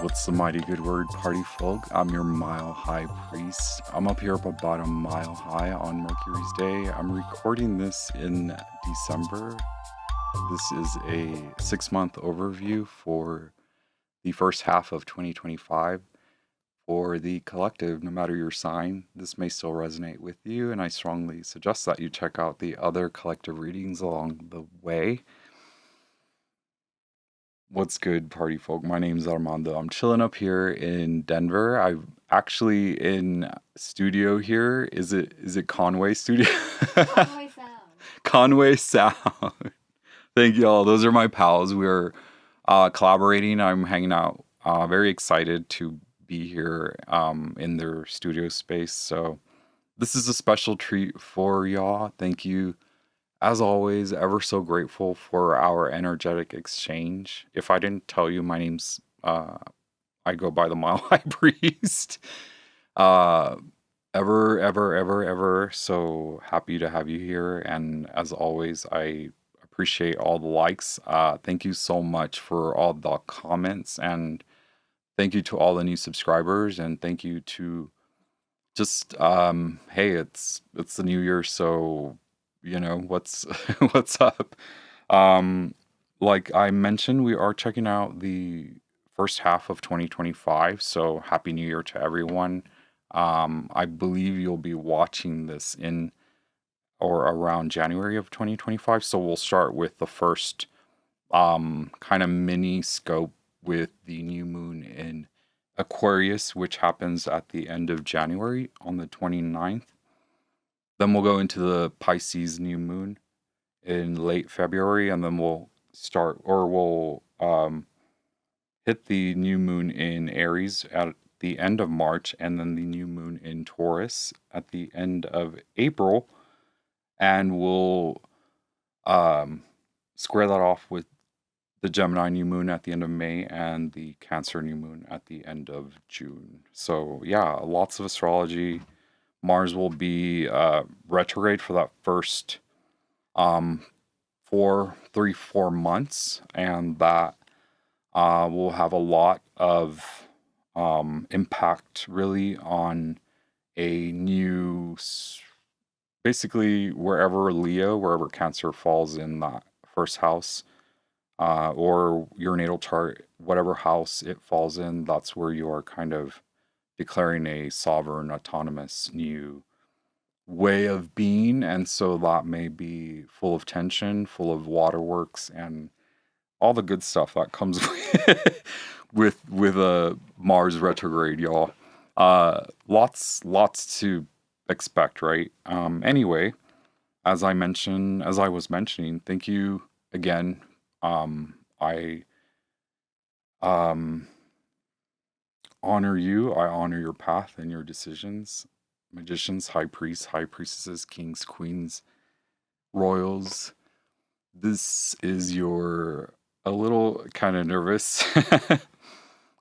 What's the mighty good word, party folk? I'm your mile high priest. I'm up here up about a mile high on Mercury's day. I'm recording this in December. This is a 6-month overview for the first half of 2025. For the collective, no matter your sign, this may still resonate with you, and I strongly suggest that you check out the other collective readings along the way. What's good, party folk? My name's Armando. I'm chilling up here in Denver. I'm actually in studio here. Is it Conway studio? Conway Sound. Conway Sound. Thank you all. Those are my pals. We're collaborating. I'm hanging out. Very excited to be here in their studio space. So this is a special treat for y'all. Thank you. As always, ever so grateful for our energetic exchange. If I didn't tell you, my name's I go by the Mile High Priest. Uh, ever so happy to have you here. And as always, I appreciate all the likes. Thank you so much for all the comments, and thank you to all the new subscribers, and thank you to just hey, it's the new year, so what's what's up. Like I mentioned, we are checking out the first half of 2025, so happy new year to everyone. I believe you'll be watching this in or around January of 2025, so we'll start with the first kind of mini scope with the new moon in Aquarius, which happens at the end of January on the 29th. Then we'll go into the Pisces new moon in late February, and then we'll hit the new moon in Aries at the end of March, and then the new moon in Taurus at the end of April, and we'll square that off with the Gemini new moon at the end of May and the Cancer new moon at the end of June. So yeah, lots of astrology. Mars will be retrograde for that first 4 months, and that will have a lot of impact really on a new, basically wherever Cancer falls in that first house, or your natal chart, whatever house it falls in, that's where you are kind of declaring a sovereign, autonomous new way of being. And so that may be full of tension, full of waterworks, and all the good stuff that comes with a Mars retrograde, y'all. Lots to expect, right? Anyway, as I was mentioning, thank you again. I honor you. I honor your path and your decisions. Magicians, high priests, high priestesses, kings, queens, royals. This is your a little kind of nervous,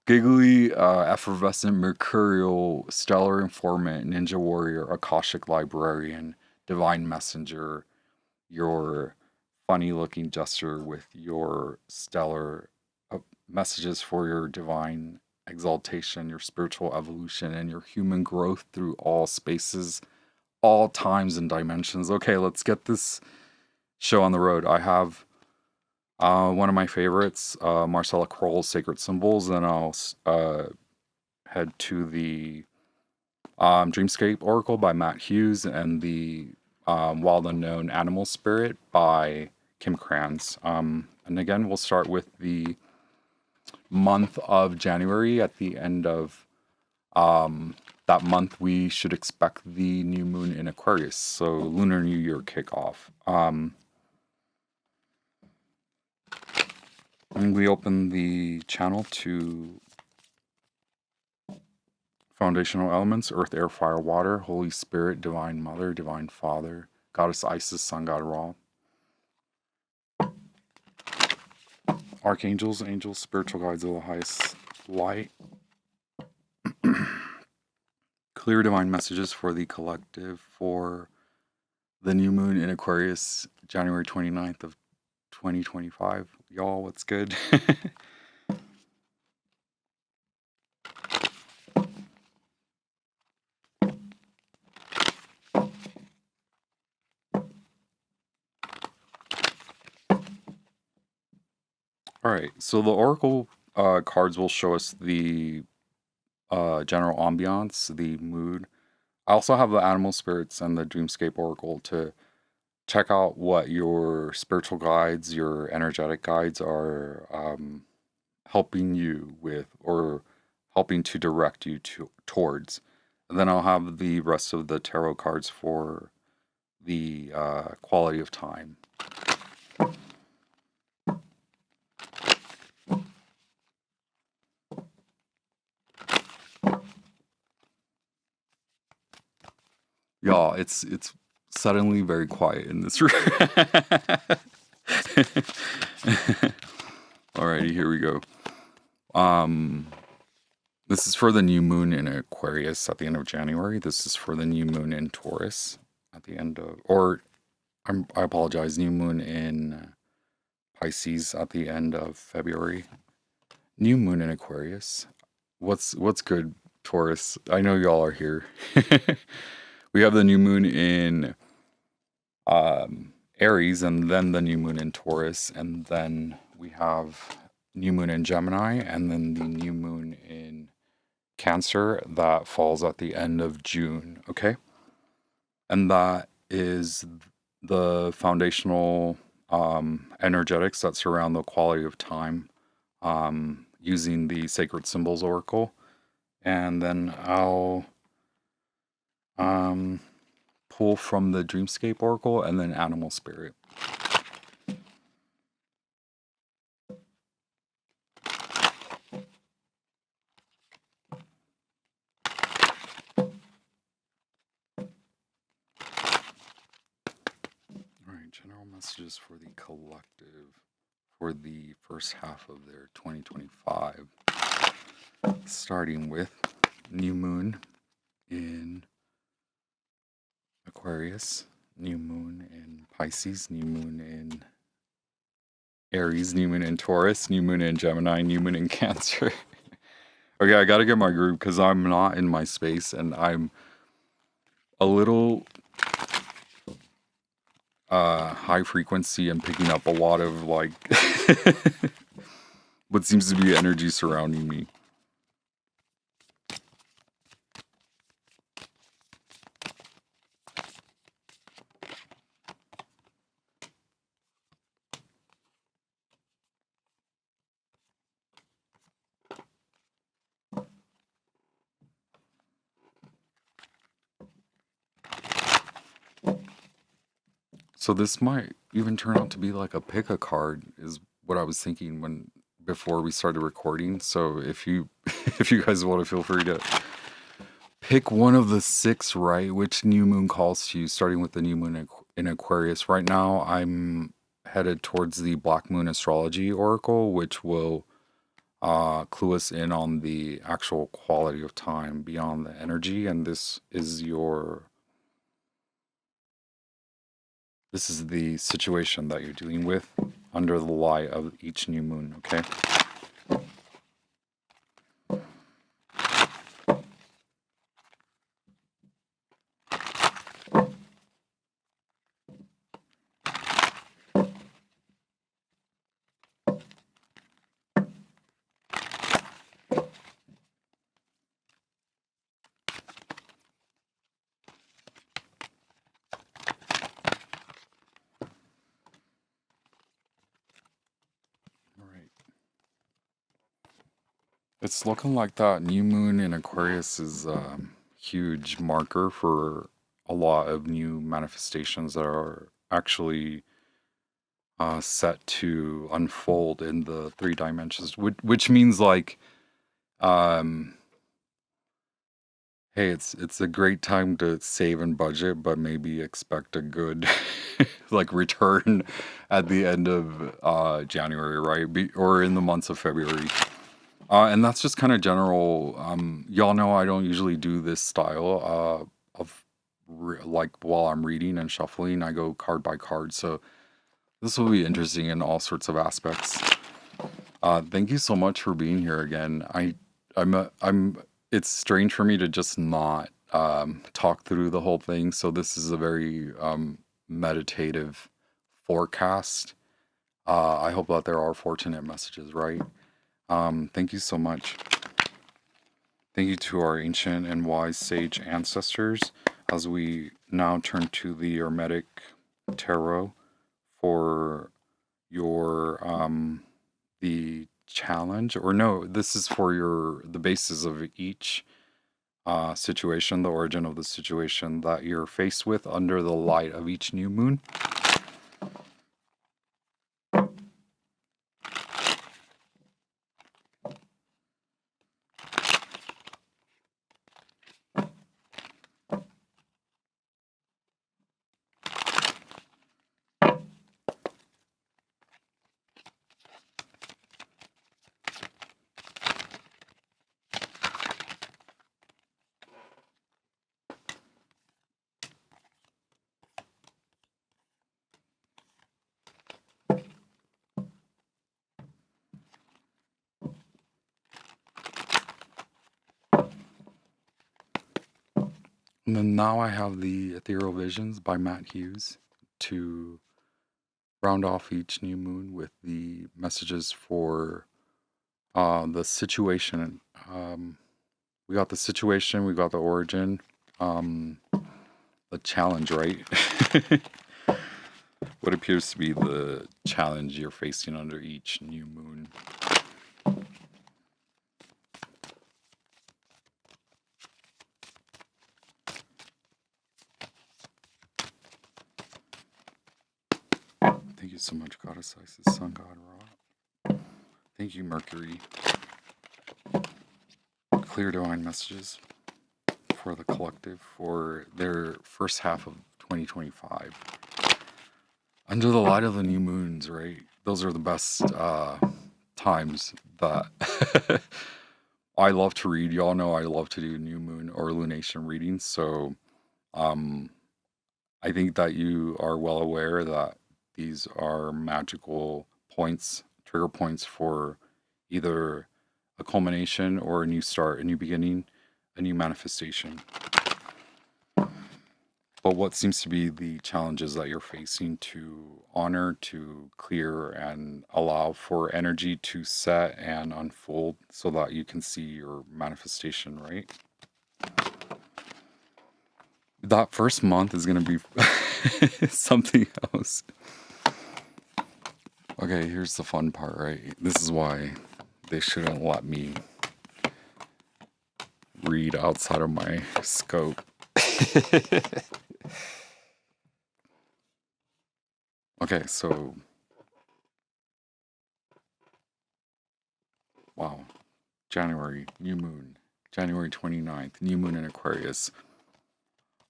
giggly, effervescent, mercurial, stellar informant, ninja warrior, Akashic librarian, divine messenger, your funny looking jester with your stellar messages for your divine exaltation, your spiritual evolution, and your human growth through all spaces, all times and dimensions. Okay, let's get this show on the road. I have one of my favorites, Marcella Kroll's Sacred Symbols, and I'll head to the Dreamscape Oracle by Matt Hughes, and the Wild Unknown Animal Spirit by Kim Kranz. And again, we'll start with the month of January. At the end of that month, we should expect the new moon in Aquarius, so Lunar New Year kickoff. And we open the channel to foundational elements: Earth, Air, Fire, Water, Holy Spirit, Divine Mother, Divine Father, Goddess Isis, Sun God Ra, Archangels, Angels, Spiritual Guides of the highest light. Clear divine messages for the collective for the new moon in Aquarius, January 29th of 2025. Y'all, what's good? All right, so the oracle cards will show us the general ambiance, the mood. I also have the animal spirits and the dreamscape oracle to check out what your spiritual guides, your energetic guides are helping you with or helping to direct you towards. And then I'll have the rest of the tarot cards for the quality of time. Y'all, it's suddenly very quiet in this room. Alrighty, here we go. This is for the new moon in Aquarius at the end of January. This is for the new moon in Taurus at the end of, I apologize, new moon in Pisces at the end of February. New moon in Aquarius. What's good, Taurus? I know y'all are here. We have the new moon in Aries, and then the new moon in Taurus, and then we have new moon in Gemini, and then the new moon in Cancer that falls at the end of June. Okay, and that is the foundational energetics that surround the quality of time using the Sacred Symbols Oracle. And then I'll pull from the Dreamscape Oracle and then Animal Spirit. Alright, general messages for the collective for the first half of their 2025. Starting with new moon in Aquarius, new moon in Pisces, new moon in Aries, new moon in Taurus, new moon in Gemini, new moon in Cancer. Okay, I gotta get my groove because I'm not in my space and I'm a little high frequency and picking up a lot of like what seems to be energy surrounding me. So this might even turn out to be like a pick a card is what I was thinking when before we started recording. So if you if you guys want to, feel free to pick one of the 6, right? Which new moon calls to you, starting with the new moon in Aquarius. Right now I'm headed towards the Black Moon Astrology Oracle, which will clue us in on the actual quality of time beyond the energy. And this is the situation that you're dealing with under the light of each new moon, okay? It's looking like that new moon in Aquarius is a huge marker for a lot of new manifestations that are actually set to unfold in the 3 dimensions, which means like, hey, it's a great time to save and budget, but maybe expect a good like return at the end of January, right? Or in the months of February. And that's just kind of general. Y'all know I don't usually do this style of like while I'm reading and shuffling, I go card by card. So this will be interesting in all sorts of aspects. Thank you so much for being here again. It's strange for me to just not talk through the whole thing. So this is a very meditative forecast. I hope that there are fortunate messages, right? Thank you so much. Thank you to our ancient and wise sage ancestors as we now turn to the Hermetic Tarot for your the challenge, or no, this is for the basis of each situation, the origin of the situation that you're faced with under the light of each new moon. And then now I have the Ethereal Visions by Matt Hughes to round off each new moon with the messages for the situation. We got the situation, we got the origin, the challenge, right? What appears to be the challenge you're facing under each new moon. Thank you so much, Goddess Isis, Sun God Ra. Thank you, Mercury. Clear divine messages for the collective for their first half of 2025. Under the light of the new moons, right? Those are the best times that I love to read. Y'all know I love to do new moon or lunation readings. So I think that you are well aware that these are magical points, trigger points for either a culmination or a new start, a new beginning, a new manifestation. But what seems to be the challenges that you're facing to honor, to clear, and allow for energy to set and unfold so that you can see your manifestation, right? That first month is going to be something else. Okay, here's the fun part, right? This is why they shouldn't let me read outside of my scope. Okay, so wow. January, new moon. January 29th, new moon in Aquarius.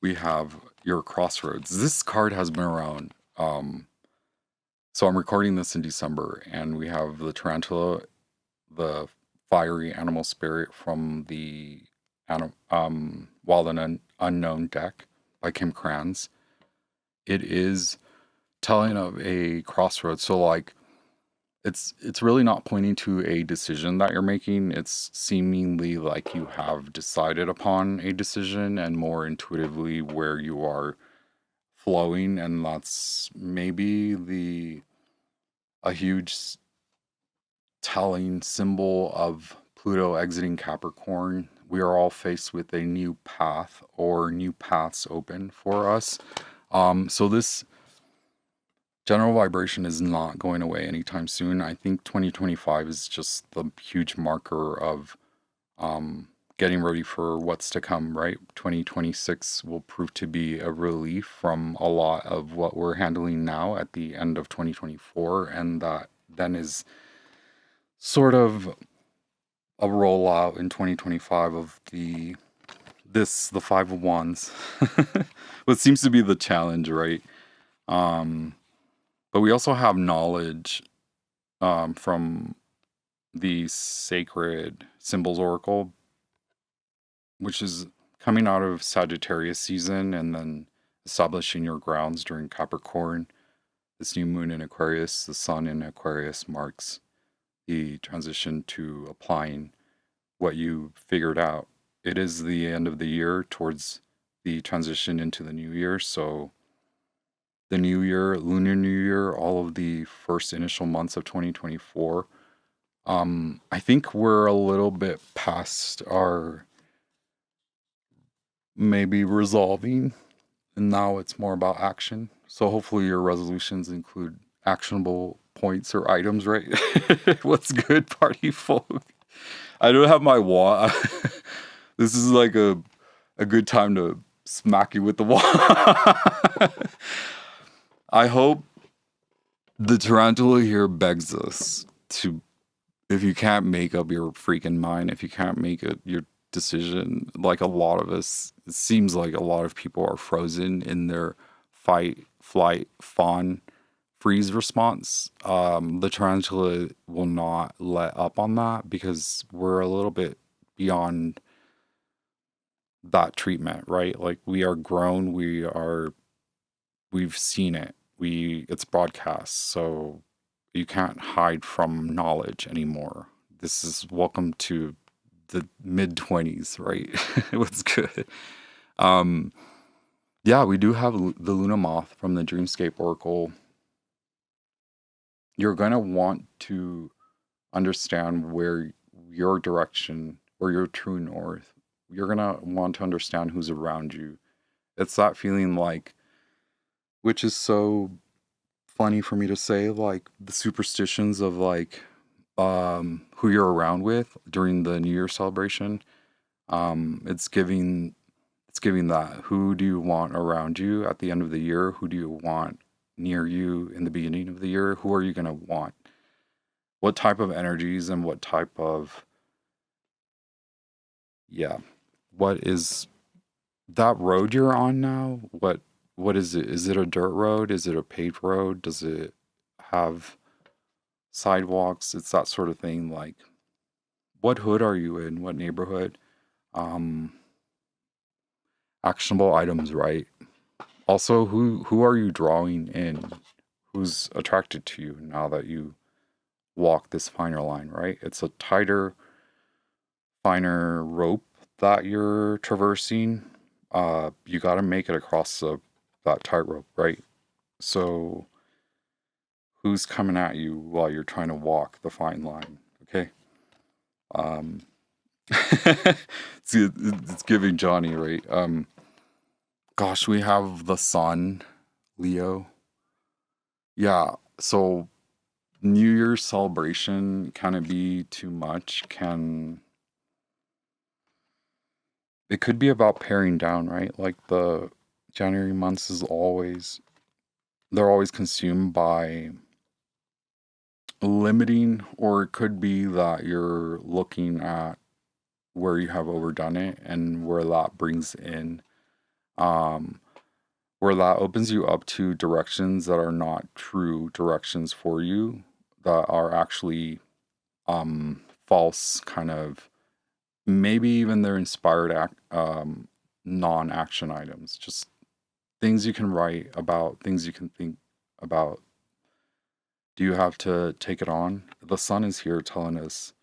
We have your crossroads. This card has been around. So I'm recording this in December, and we have the tarantula, the fiery animal spirit from the Wild and Unknown deck by Kim Kranz. It is telling of a crossroads. So like it's really not pointing to a decision that you're making. It's seemingly like you have decided upon a decision and more intuitively where you are flowing, and that's maybe a huge telling symbol of Pluto exiting Capricorn. We are all faced with a new path or new paths open for us. So this general vibration is not going away anytime soon. I think 2025 is just the huge marker of getting ready for what's to come, right? 2026 will prove to be a relief from a lot of what we're handling now at the end of 2024, and that then is sort of a rollout in 2025 of the Five of Wands. What seems to be the challenge, right? But we also have knowledge from the Sacred Symbols Oracle, which is coming out of Sagittarius season and then establishing your grounds during Capricorn. This new moon in Aquarius, the sun in Aquarius, marks the transition to applying what you figured out. It is the end of the year towards the transition into the new year, so the new year, Lunar New Year, all of the first initial months of 2024. I think we're a little bit past our maybe resolving, and now it's more about action. So hopefully your resolutions include actionable points or items, right? What's good, party folk? I don't have my wand. This is like a good time to smack you with the wand. I hope the tarantula here begs us to, if you can't make up your freaking mind, if you can't make it your decision, like a lot of us, it seems like a lot of people are frozen in their fight, flight, fawn, freeze response. The tarantula will not let up on that because we're a little bit beyond that treatment, right? Like we are grown, we've seen it. It's broadcast, so you can't hide from knowledge anymore. This is welcome to the mid-20s, right? What's good? Um, yeah, we do have the Luna Moth from the Dreamscape Oracle. You're going to want to understand where your direction or your true north, you're going to want to understand who's around you. It's that feeling like, which is so funny for me to say, like the superstitions of like who you're around with during the New Year celebration. It's giving that. Who do you want around you at the end of the year? Who do you want near you in the beginning of the year? Who are you going to want? What type of energies and what type of, yeah, what is that road you're on now? What is it? Is it a dirt road? Is it a paved road? Does it have sidewalks? It's that sort of thing. Like, what hood are you in? What neighborhood? Um, Actionable items, right? Also, who are you drawing in? Who's attracted to you now that you walk this finer line, right? It's a tighter, finer rope that you're traversing. You got to make it across that tightrope, right? So, who's coming at you while you're trying to walk the fine line? Okay. Um, it's giving Johnny, right? Gosh, we have the sun, Leo. Yeah. So New Year's celebration, can it be too much? It could be about paring down, right? Like the January months they're always consumed by limiting, or it could be that you're looking at where you have overdone it and where that brings in, um, where that opens you up to directions that are not true directions for you, that are actually false kind of, maybe even they're inspired non-action items, just things you can write about, things you can think about. Do you have to take it on? The sun is here telling us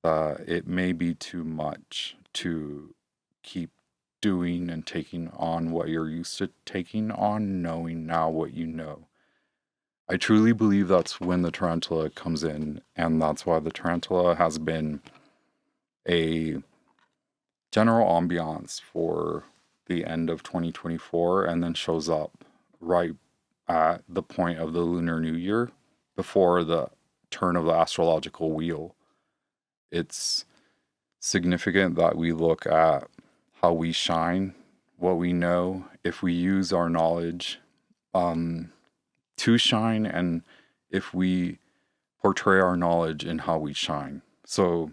that it may be too much to keep doing and taking on what you're used to taking on, knowing now what you know. I truly believe that's when the tarantula comes in, and that's why the tarantula has been a general ambiance for the end of 2024 and then shows up right at the point of the Lunar New Year before the turn of the astrological wheel. It's significant that we look at how we shine, what we know, if we use our knowledge to shine, and if we portray our knowledge in how we shine. So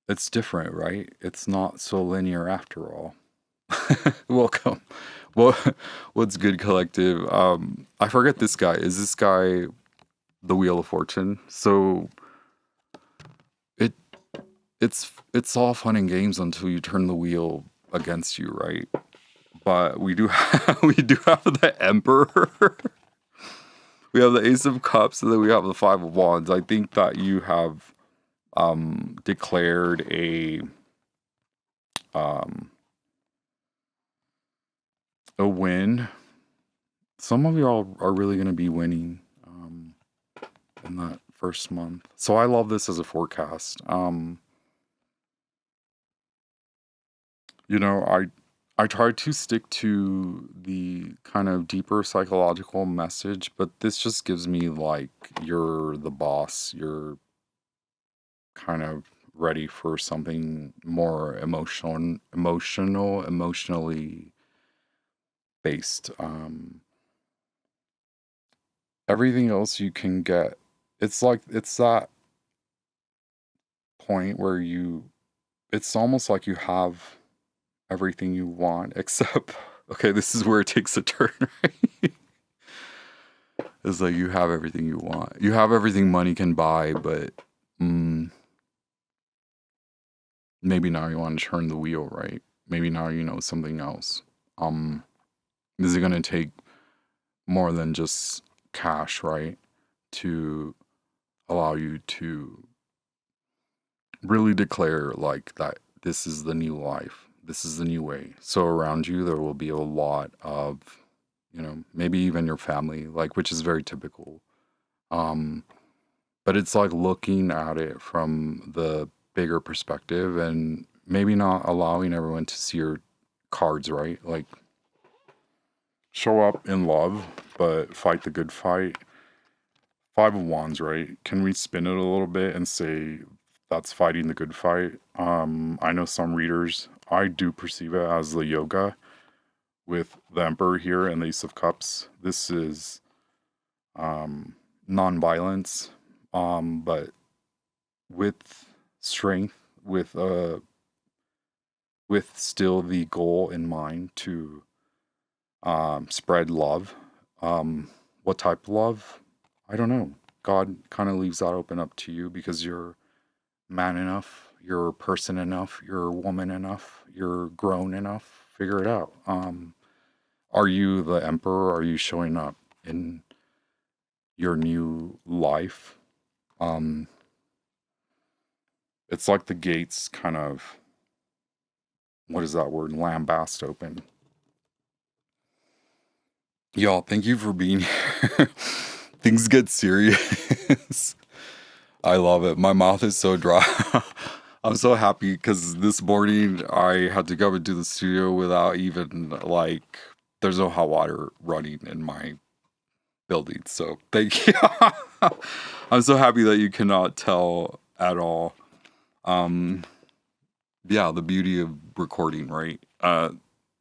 it's different, right? It's not so linear after all. Welcome. Well, what's good, collective? I forget this guy. Is this guy the Wheel of Fortune? So it it's all fun and games until you turn the wheel against you, right? But we do have, we do have the Emperor. We have the Ace of Cups, and then we have the Five of Wands. I think that you have declared um, a win some of y'all are really going to be winning in that first month. So I love this as a forecast. You know, I try to stick to the kind of deeper psychological message, but this just gives me like you're the boss. You're kind of ready for something more emotionally based. Everything else you can get. It's like it's that point where it's almost like you have everything you want, except okay, this is where it takes a turn, right? It's like you have everything you want. You have everything money can buy, but mm, maybe now you want to turn the wheel, right? Maybe now you know something else. Um, is it gonna take more than just cash, right? To allow you to really declare like that this is the new life. This is the new way. So around you there will be a lot of, you know, maybe even your family, like which is very typical. Um, but it's like looking at it from the bigger perspective and maybe not allowing everyone to see your cards, right? Like show up in love, but fight the good fight. Five of Wands, right? Can we spin it a little bit and say that's fighting the good fight? I know some readers, I do perceive it as the yoga with the Emperor here and the Ace of Cups. This is non-violence, but with strength, with still the goal in mind to spread love. What type of love? I don't know. God kind of leaves that open up to you because you're man enough, you're person enough, you're woman enough, you're grown enough. Figure it out. Are you the emperor? Are you showing up in your new life? Um, it's like the gates kind of, what is that word? Lambast open. Y'all, thank you for being here. Things get serious. I love it. My mouth is so dry. I'm so happy because this morning I had to go into the studio without even like, there's no hot water running in my building. So thank you. I'm so happy that you cannot tell at all. Um, yeah, the beauty of recording, right?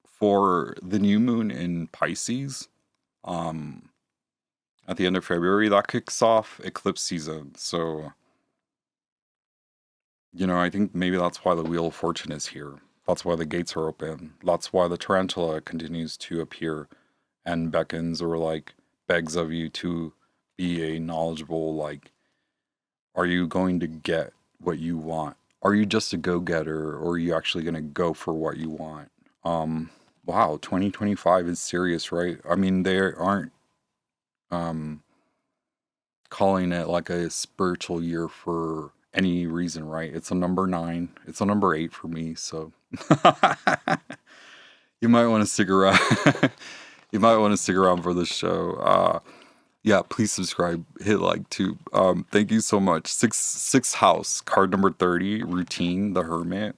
For the new moon in Pisces, um, at the end of February, that kicks off eclipse season. So, you know, I think maybe that's why the Wheel of Fortune is here. That's why the gates are open. That's why the tarantula continues to appear and beckons or like begs of you to be a knowledgeable, like, are you going to get what you want? Are you just a go-getter or are you actually going to go for what you want? Wow, 2025 is serious, right? I mean, they aren't um calling it like a spiritual year for any reason, right? It's a number 9. It's a number 8 for me, so you might want to stick around. You might want to stick around for the show. Yeah, please subscribe, hit like too. Thank you so much. Sixth house, card number 30, routine, the hermit.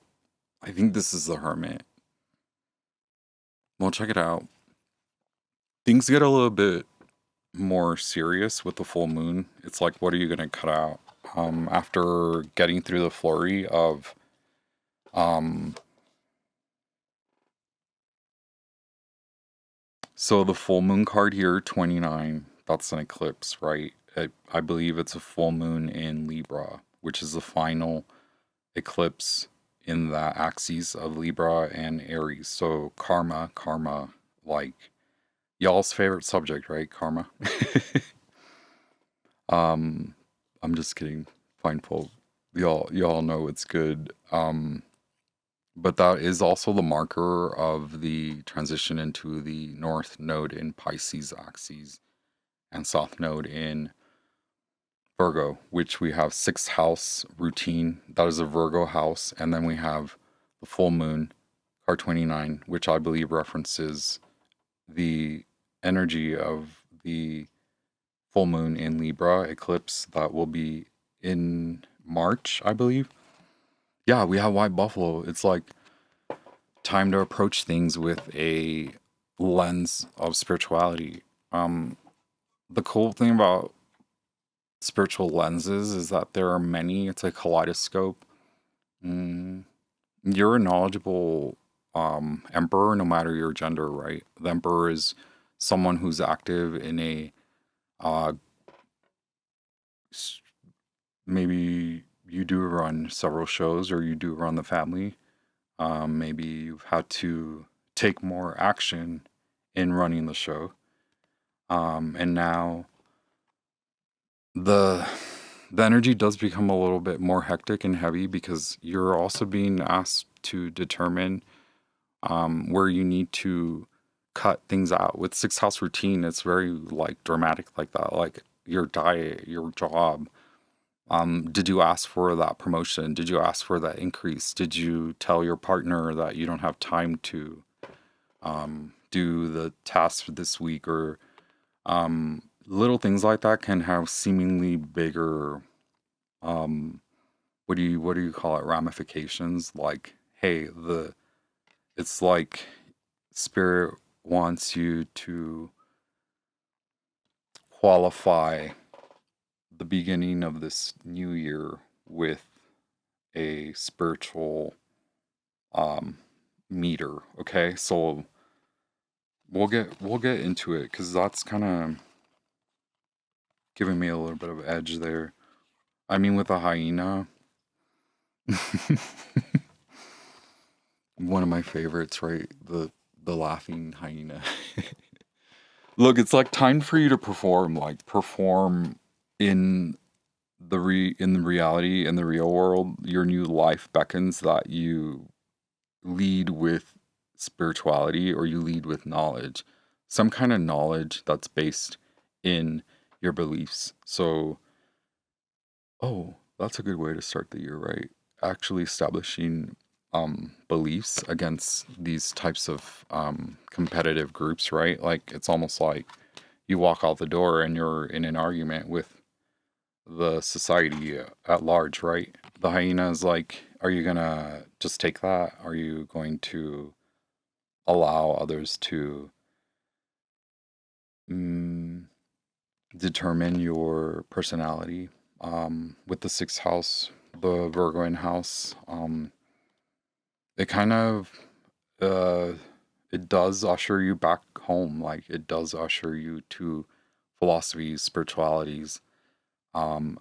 I think this is the hermit. Well, check it out. Things get a little bit more serious with the full moon. It's like, what are you gonna cut out? After getting through the flurry of um so the full moon card here, 29, that's an eclipse, right? I believe it's a full moon in Libra, which is the final eclipse in the axes of Libra and Aries. So karma, like y'all's favorite subject, right? Karma. um, I'm just kidding. Fine, y'all know it's good. But that is also the marker of the transition into the North Node in Pisces axes and South Node in Virgo, which we have sixth house routine. That is a Virgo house. And then we have the full moon, card 29, which I believe references the energy of the full moon in Libra eclipse that will be in March, I believe. Yeah, we have White Buffalo. It's like time to approach things with a lens of spirituality. Um, the cool thing about spiritual lenses is that there are many. It's a kaleidoscope. Mm, you're a knowledgeable emperor, no matter your gender, right? The emperor is someone who's active in a uh, s- maybe you do run several shows or you do run the family. Maybe you've had to take more action in running the show. And now the the energy does become a little bit more hectic and heavy because you're also being asked to determine where you need to cut things out. With six house routine, it's very like dramatic like that. Like your diet, your job. Did you ask for that promotion? Did you ask for that increase? Did you tell your partner that you don't have time to do the task for this week? Or little things like that can have seemingly bigger what do you call it, ramifications. Like, hey, the it's like spirit wants you to qualify the beginning of this new year with a spiritual um meter. Okay, so we'll get into it because that's kind of giving me a little bit of edge there. I mean, with a hyena, one of my favorites, right? The laughing hyena. Look, it's like time for you to perform, like perform in in the reality, in the real world. Your new life beckons that you lead with spirituality or you lead with knowledge. Some kind of knowledge that's based in your beliefs. So, oh, that's a good way to start the year, right? Actually establishing beliefs against these types of competitive groups, right? Like it's almost like you walk out the door and you're in an argument with the society at large, right? The hyena is like, are you gonna just take that? Are you going to allow others to mm, determine your personality? With the sixth house, the Virgo in house, it kind of uh, it does usher you back home. Like it does usher you to philosophies, spiritualities. Um,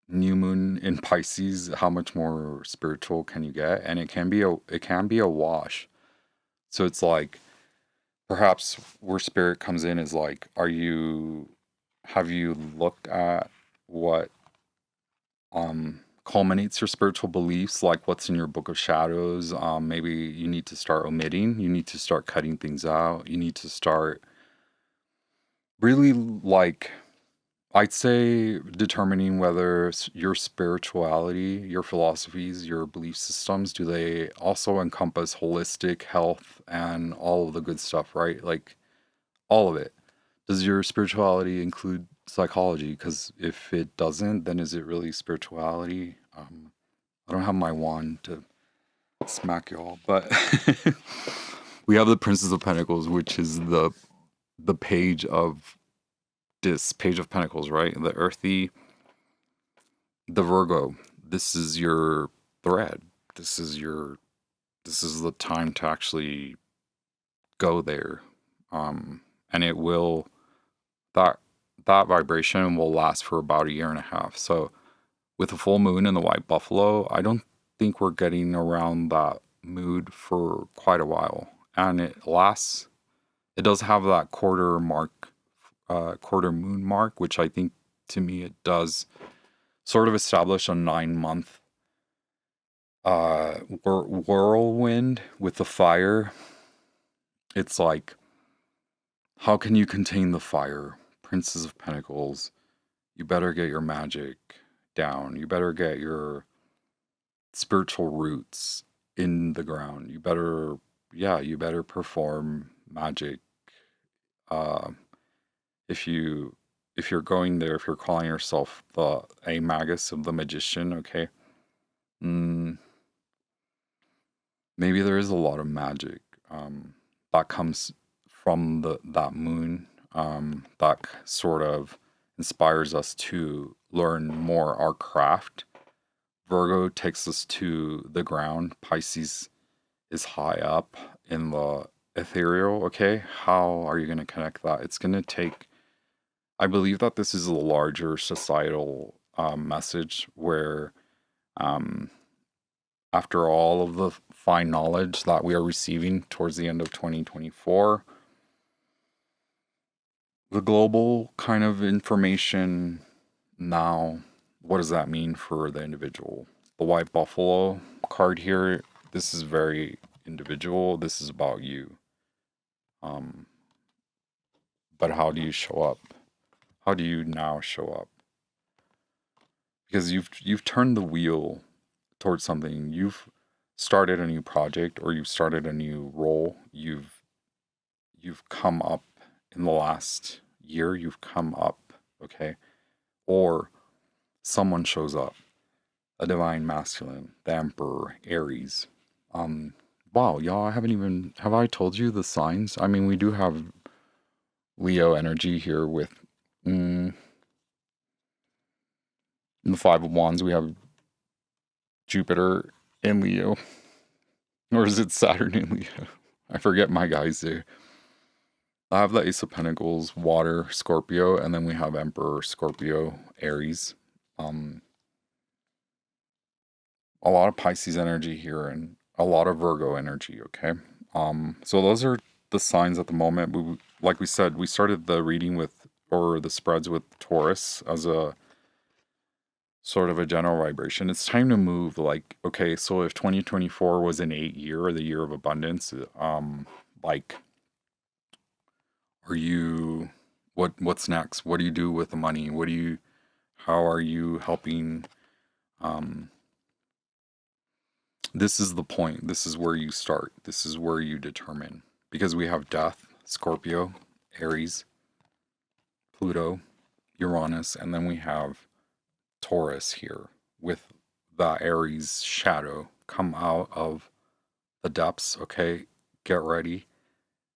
New moon in Pisces, how much more spiritual can you get? And it can be a wash. So it's like perhaps where spirit comes in is like, have you looked at what culminates your spiritual beliefs, like what's in your book of shadows? Maybe you need to start omitting, you need to start cutting things out, you need to start really like I'd say determining whether your spirituality, your philosophies, your belief systems, do they also encompass holistic health and all of the good stuff, right? Like all of it. Does your spirituality include psychology? Because if it doesn't, then is it really spirituality? I don't have my wand to smack y'all, but we have the Princess of Pentacles, which is the page of this page of Pentacles, right? The earthy, the Virgo. This is your thread. This is your this is the time to actually go there. And it will that that vibration will last for about a year and a half. So with the full moon and the white buffalo, I don't think we're getting around that mood for quite a while. And it does have that quarter moon mark, which I think to me it does sort of establish a 9 month whirlwind with the fire. It's like, how can you contain the fire? Princess of Pentacles, you better get your magic down. You better get your spiritual roots in the ground. You better, yeah, you better perform magic Uh, if you're going there, if you're calling yourself a magus of the magician, okay, mm, maybe there is a lot of magic that comes from that moon that sort of inspires us to learn more our craft. Virgo takes us to the ground. Pisces is high up in the ethereal. Okay, how are you going to connect that? It's going to take. I believe that this is a larger societal message where, um, after all of the fine knowledge that we are receiving towards the end of 2024, the global kind of information now, what does that mean for the individual? The white buffalo card here, this is very individual. This is about you. Um, but how do you show up? How do you now show up? Because you've turned the wheel towards something. You've started a new project or you've started a new role. You've come up in the last year. You've come up, okay? Or someone shows up, a divine masculine, the emperor, Aries. Wow, y'all, I haven't even, have I told you the signs? I mean, we do have Leo energy here with in the Five of Wands. We have Jupiter in Leo, or is it Saturn in Leo? I forget my guys there. I have the Ace of Pentacles, Water, Scorpio, and then we have Emperor, Scorpio, Aries. A lot of Pisces energy here and a lot of Virgo energy, okay? So those are the signs at the moment. Like we said, we started the reading with, or the spreads with Taurus as a sort of a general vibration. It's time to move. Like, okay, so if 2024 was an 8 year, or the year of abundance, like, are you, what's next? What do you do with the money? How are you helping? This is the point. This is where you start. This is where you determine. Because we have Death, Scorpio, Aries, Pluto, Uranus, and then we have Taurus here with the Aries shadow come out of the depths. Okay, get ready.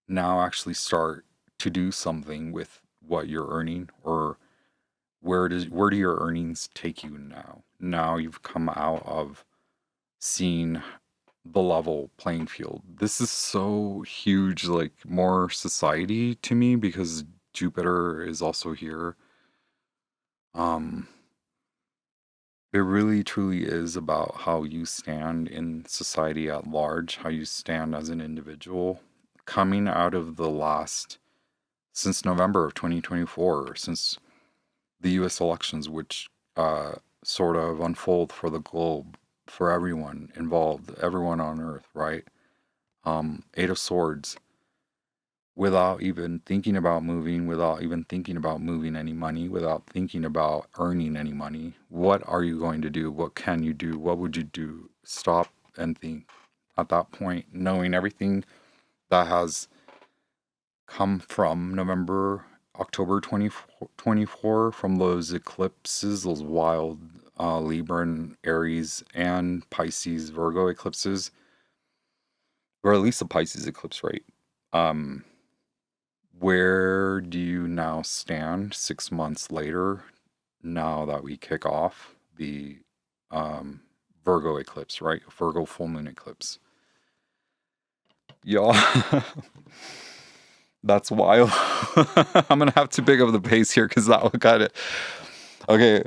Now actually start to do something with what you're earning, or where do your earnings take you now? Now you've come out of seeing the level playing field. This is so huge, like more society to me, because Jupiter is also here. It really truly is about how you stand in society at large, how you stand as an individual. Coming out of the last, since November of 2024, since the US elections, which sort of unfold for the globe, for everyone involved, everyone on earth, right? Eight of Swords, without even thinking about moving, without even thinking about moving any money, without thinking about earning any money. What are you going to do? What can you do? What would you do? Stop and think at that point, knowing everything that has come from October 2024, from those eclipses, those wild Libra and Aries and Pisces, Virgo eclipses, or at least the Pisces eclipse, right? Where do you now stand 6 months later, now that we kick off the Virgo eclipse, right? Virgo full moon eclipse. Y'all, that's wild. I'm gonna have to pick up the pace here because that one kind of, okay.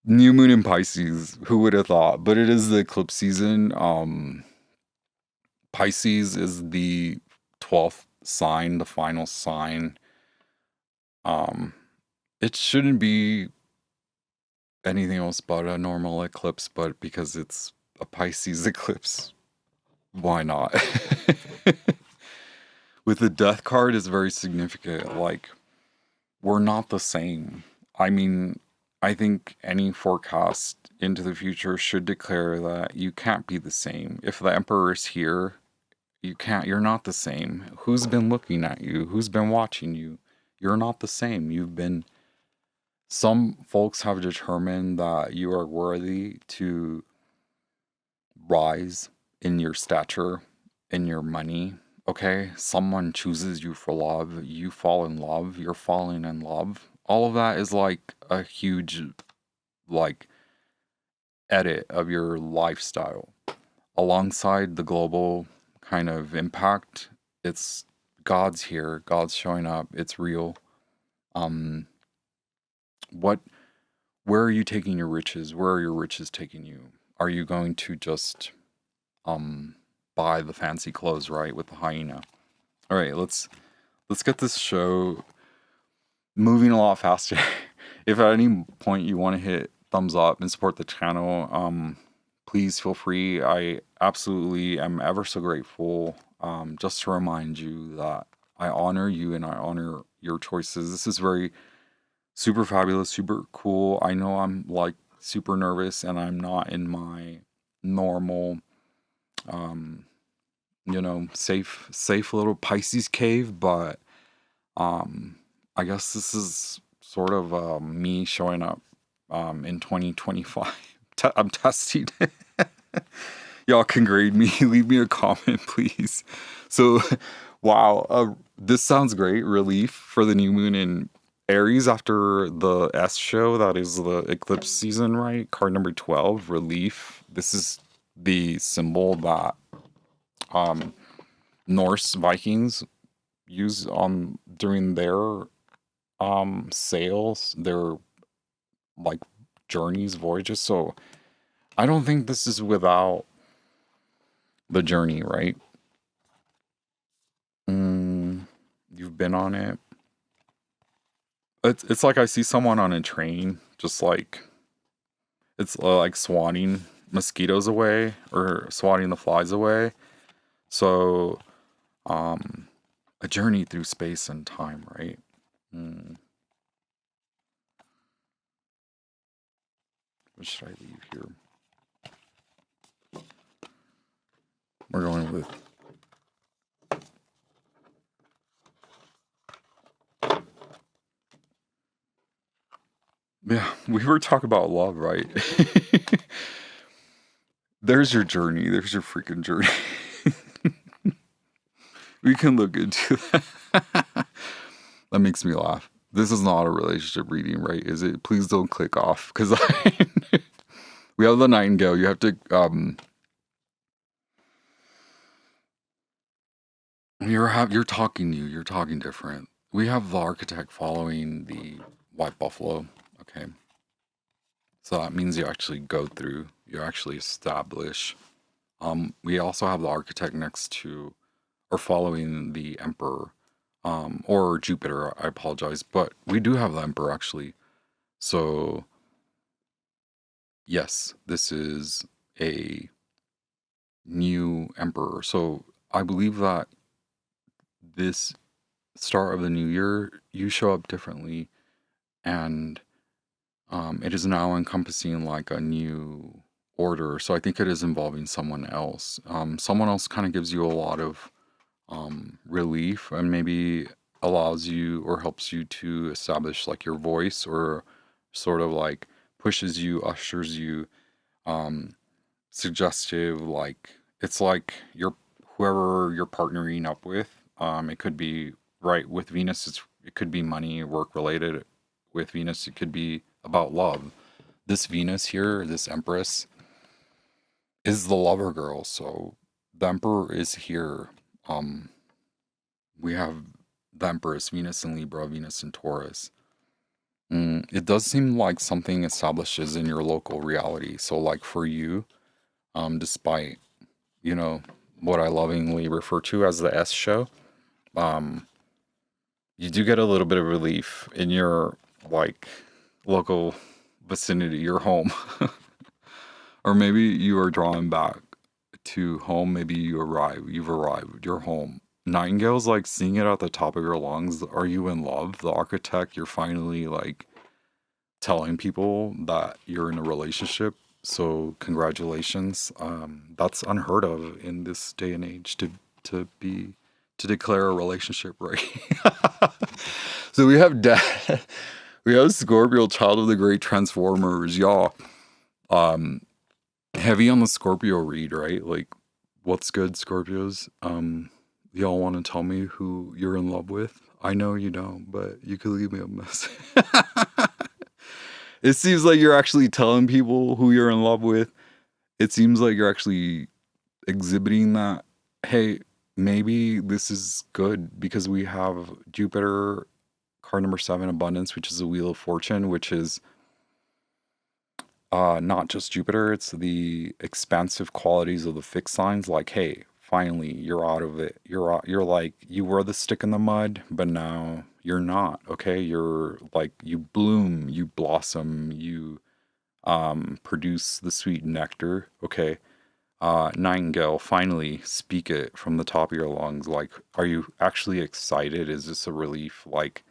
New moon in Pisces, who would have thought? But it is the eclipse season. Pisces is the 12th sign, the final sign. It shouldn't be anything else but a normal eclipse, but because it's a Pisces eclipse, why not? With the death card is very significant. Like, we're not the same. I mean, I think any forecast into the future should declare that you can't be the same. If the emperor is here, you're not the same. Who's been looking at you? Who's been watching you? You're not the same. Some folks have determined that you are worthy to rise in your stature, in your money. Okay, someone chooses you for love, you fall in love, you're falling in love. All of that is like a huge, like, edit of your lifestyle. Alongside the global kind of impact, it's God's here, God's showing up, it's real. Um, what, where are you taking your riches? Where are your riches taking you? Are you going to just um buy the fancy clothes, right, with the hyena? All right, let's get this show moving a lot faster. If at any point you want to hit thumbs up and support the channel, please feel free. I absolutely am ever so grateful. Just to remind you that I honor you and I honor your choices. This is very super fabulous, super cool. I know I'm like super nervous and I'm not in my normal um safe little Pisces cave, but I guess this is sort of me showing up in 2025. I'm testing. Y'all can grade me. Leave me a comment, please. So, wow, this sounds great. Relief for the new moon in Aries after the S show. That is the eclipse season, right? Card number 12, relief. This is the symbol that Norse Vikings use during their sails, their like journeys, voyages. So I don't think this is without the journey, right? You've been on it. It's like I see someone on a train, just like it's like swatting mosquitoes away or swatting the flies away. So, a journey through space and time, right? What should I leave here? We're going with yeah, we were talking about love, right? There's your journey. There's your freaking journey. We can look into that. That makes me laugh. This is not a relationship reading, right? Is it? Please don't click off because we have the nightingale. You have to you're talking new. You're talking different. We have the architect following the white buffalo. Okay. So that means you actually go through, you actually establish. We also have the architect next to or following the emperor, or Jupiter, I apologize, but we do have the emperor actually. So yes, this is a new emperor. So I believe that this start of the new year, you show up differently, and it is now encompassing like a new order. So I think it is involving someone else. Someone else kind of gives you a lot of relief and maybe allows you or helps you to establish like your voice, or sort of like pushes you, ushers you, suggestive, like it's like your whoever you're partnering up with. It could be right with Venus, it could be money, work related. With Venus, it could be about love. This Venus here, this Empress, is the lover girl. So the Emperor is here. We have the Empress, Venus in Libra, Venus in Taurus. It does seem like something establishes in your local reality. So like for you, despite, you know, what I lovingly refer to as the S show, you do get a little bit of relief in your like local vicinity, your home. Or maybe you are drawn back to home. Maybe you've arrived, you're home. Nightingale's like seeing it at the top of your lungs. Are you in love? The architect, you're finally like telling people that you're in a relationship. So congratulations. That's unheard of in this day and age, to to declare a relationship, right? So we have we have Scorpio, child of the great transformers, y'all. Heavy on the Scorpio read, right? Like, what's good, Scorpios? Y'all want to tell me who you're in love with? I know you don't, but you could leave me a message. It seems like you're actually telling people who you're in love with. It seems like you're actually exhibiting that, hey, maybe this is good because we have Jupiter, card number 7, abundance, which is the Wheel of Fortune, which is not just Jupiter, it's the expansive qualities of the fixed signs. Like, hey, finally, you're out of it. You're like, you were the stick in the mud, but now you're not. Okay, you're like, you bloom, you blossom, you produce the sweet nectar. Okay, Nightingale, finally speak it from the top of your lungs. Like, are you actually excited? Is this a relief? Like,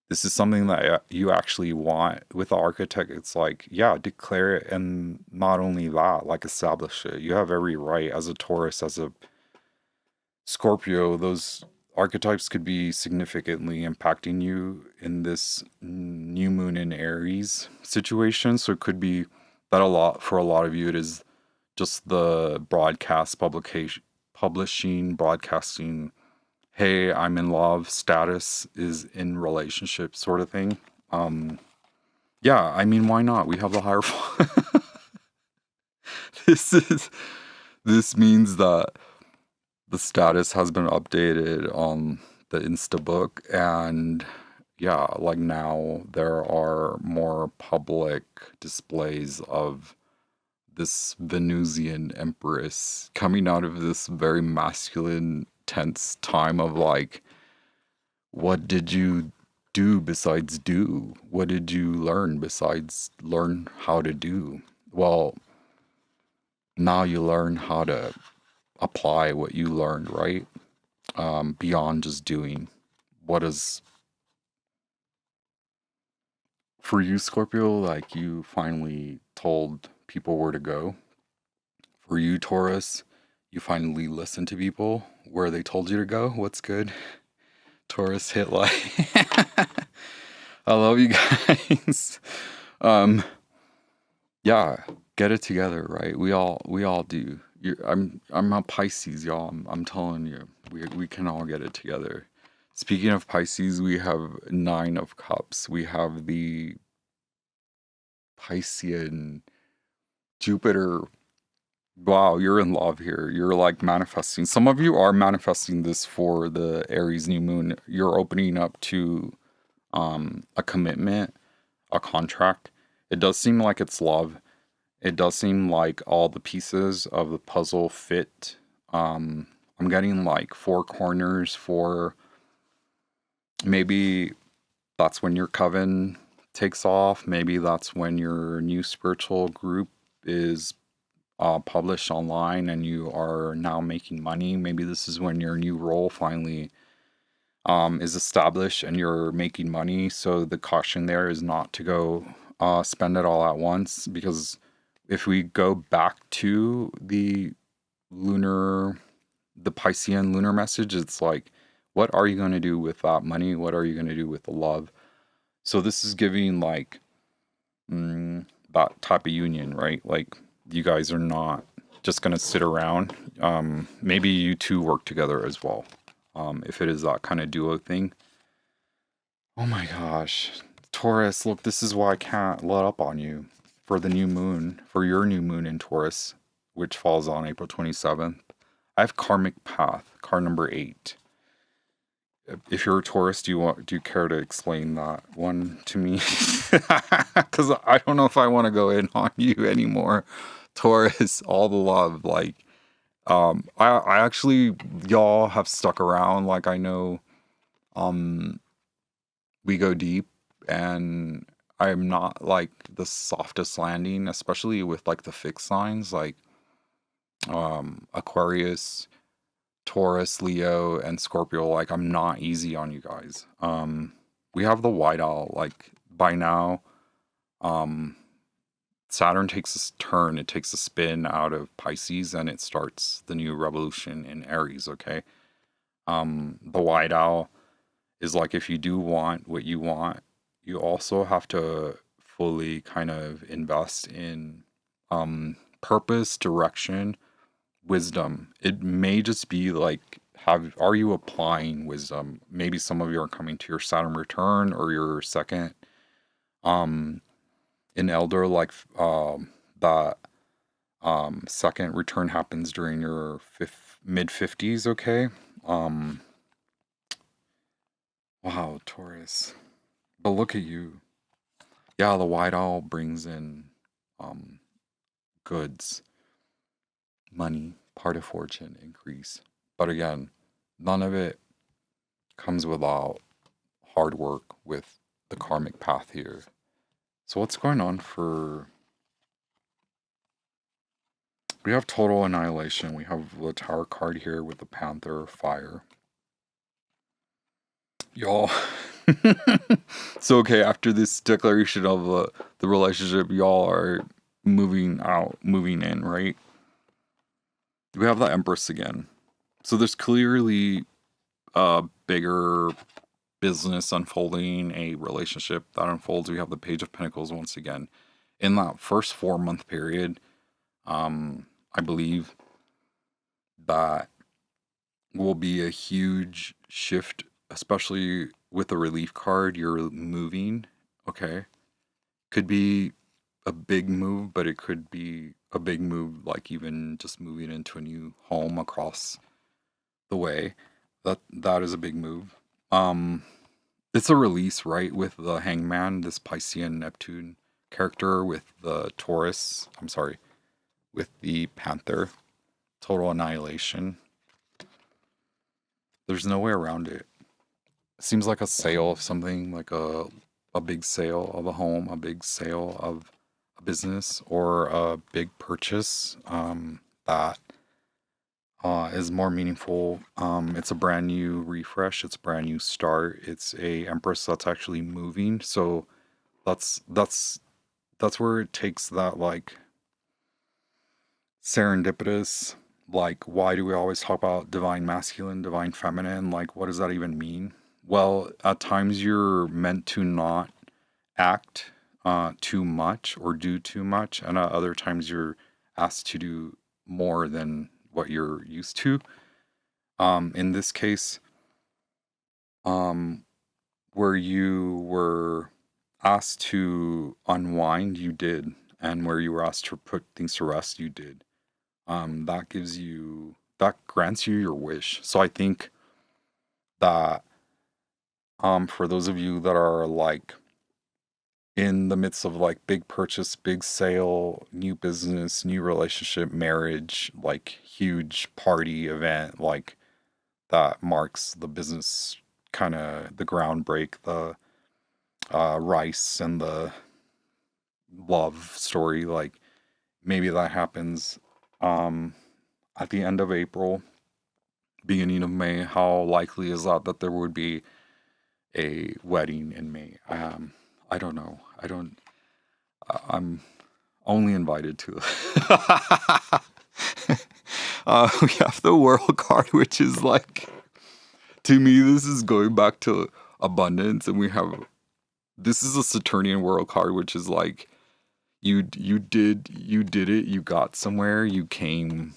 this is something that you actually want. With the architect, it's like, yeah, declare it, and not only that, like, establish it. You have every right as a Taurus, as a Scorpio. Those archetypes could be significantly impacting you in this new moon in Aries situation. So it could be that for a lot of you, it is just the broadcast publishing, broadcasting, hey, I'm in love, status is in relationship sort of thing. Yeah, I mean, why not? We have the higher this means that the status has been updated on the Instabook, and yeah, like now there are more public displays of this Venusian empress coming out of this very masculine, tense time of like, what did you do besides do? What did you learn besides learn how to do? Well, now you learn how to apply what you learned, right? Beyond just doing. What is for you, Scorpio? Like, you finally told people where to go. For you, Taurus, you finally listened to people where they told you to go. What's good? Taurus hit like I love you guys. Yeah, get it together, right? We all do. I'm a Pisces, y'all. I'm telling you, we can all get it together. Speaking of Pisces, we have 9 of Cups. We have the Piscean Jupiter. Wow, you're in love here. You're like manifesting. Some of you are manifesting this for the Aries new moon. You're opening up to a commitment, a contract. It does seem like it's love. It does seem like all the pieces of the puzzle fit. I'm getting like 4 corners for maybe that's when your coven takes off. Maybe that's when your new spiritual group is published online and you are now making money. Maybe this is when your new role finally is established and you're making money. So the caution there is not to go spend it all at once, because if we go back to the Piscean lunar message, it's like, what are you going to do with that money? What are you going to do with the love? So this is giving like that type of union, right? Like, you guys are not just going to sit around. Maybe you two work together as well. If it is that kind of duo thing. Oh my gosh. Taurus, look, this is why I can't let up on you. For the new moon, for your new moon in Taurus, which falls on April 27th. I have Karmic Path, card number 8. If you're a Taurus, do you care to explain that one to me? Because I don't know if I want to go in on you anymore. Taurus, all the love. Like, I actually, y'all have stuck around. Like, I know, we go deep, and I'm not like the softest landing, especially with like the fixed signs, like Aquarius, Taurus, Leo, and Scorpio. Like, I'm not easy on you guys. We have the white owl. Like, by now, Saturn takes a turn, it takes a spin out of Pisces, and it starts the new revolution in Aries, okay? The white owl is like, if you do want what you want, you also have to fully kind of invest in purpose, direction, wisdom. It may just be like, are you applying wisdom? Maybe some of you are coming to your Saturn return or your second in elder, like that second return happens during your mid 50s, okay? Wow, Taurus. But look at you. Yeah, the white owl brings in goods, money, part of fortune, increase. But again, none of it comes without hard work with the karmic path here. So what's going on for... We have total annihilation. We have the Tower card here with the Panther, fire. Y'all. So, okay, after this declaration of the relationship, y'all are moving out, moving in, right? We have the Empress again. So there's clearly a bigger business unfolding, a relationship that unfolds. We have the Page of Pentacles once again. In that first 4-month period, I believe that will be a huge shift, especially with the relief card. You're moving, okay? Could be a big move, but it could be a big move, like even just moving into a new home across the way. That is a big move. It's a release, right? With the Hangman, this Piscean Neptune character, with the Taurus. I'm sorry, with the Panther. Total annihilation. There's no way around it. It seems like a sale of something, like a big sale of a home, a big sale of a business, or a big purchase that is more meaningful. It's a brand new refresh. It's a brand new start. It's a Empress that's actually moving. So that's where it takes that, like, serendipitous, like, why do we always talk about divine masculine, divine feminine? Like, what does that even mean? Well, at times you're meant to not act too much or do too much, and at other times you're asked to do more than what you're used to. In this case, where you were asked to unwind, you did, and where you were asked to put things to rest, you did. That grants you your wish. So I think that for those of you that are like in the midst of like big purchase, big sale, new business, new relationship, marriage, like huge party event, like that marks the business, kind of the ground break, the rice and the love story, like maybe that happens at the end of April, beginning of May. How likely is that there would be a wedding in May? I don't know. I'm only invited to. We have the World card, which is like, to me, this is going back to abundance, and this is a Saturnian World card, which is like, you did it, you got somewhere, you came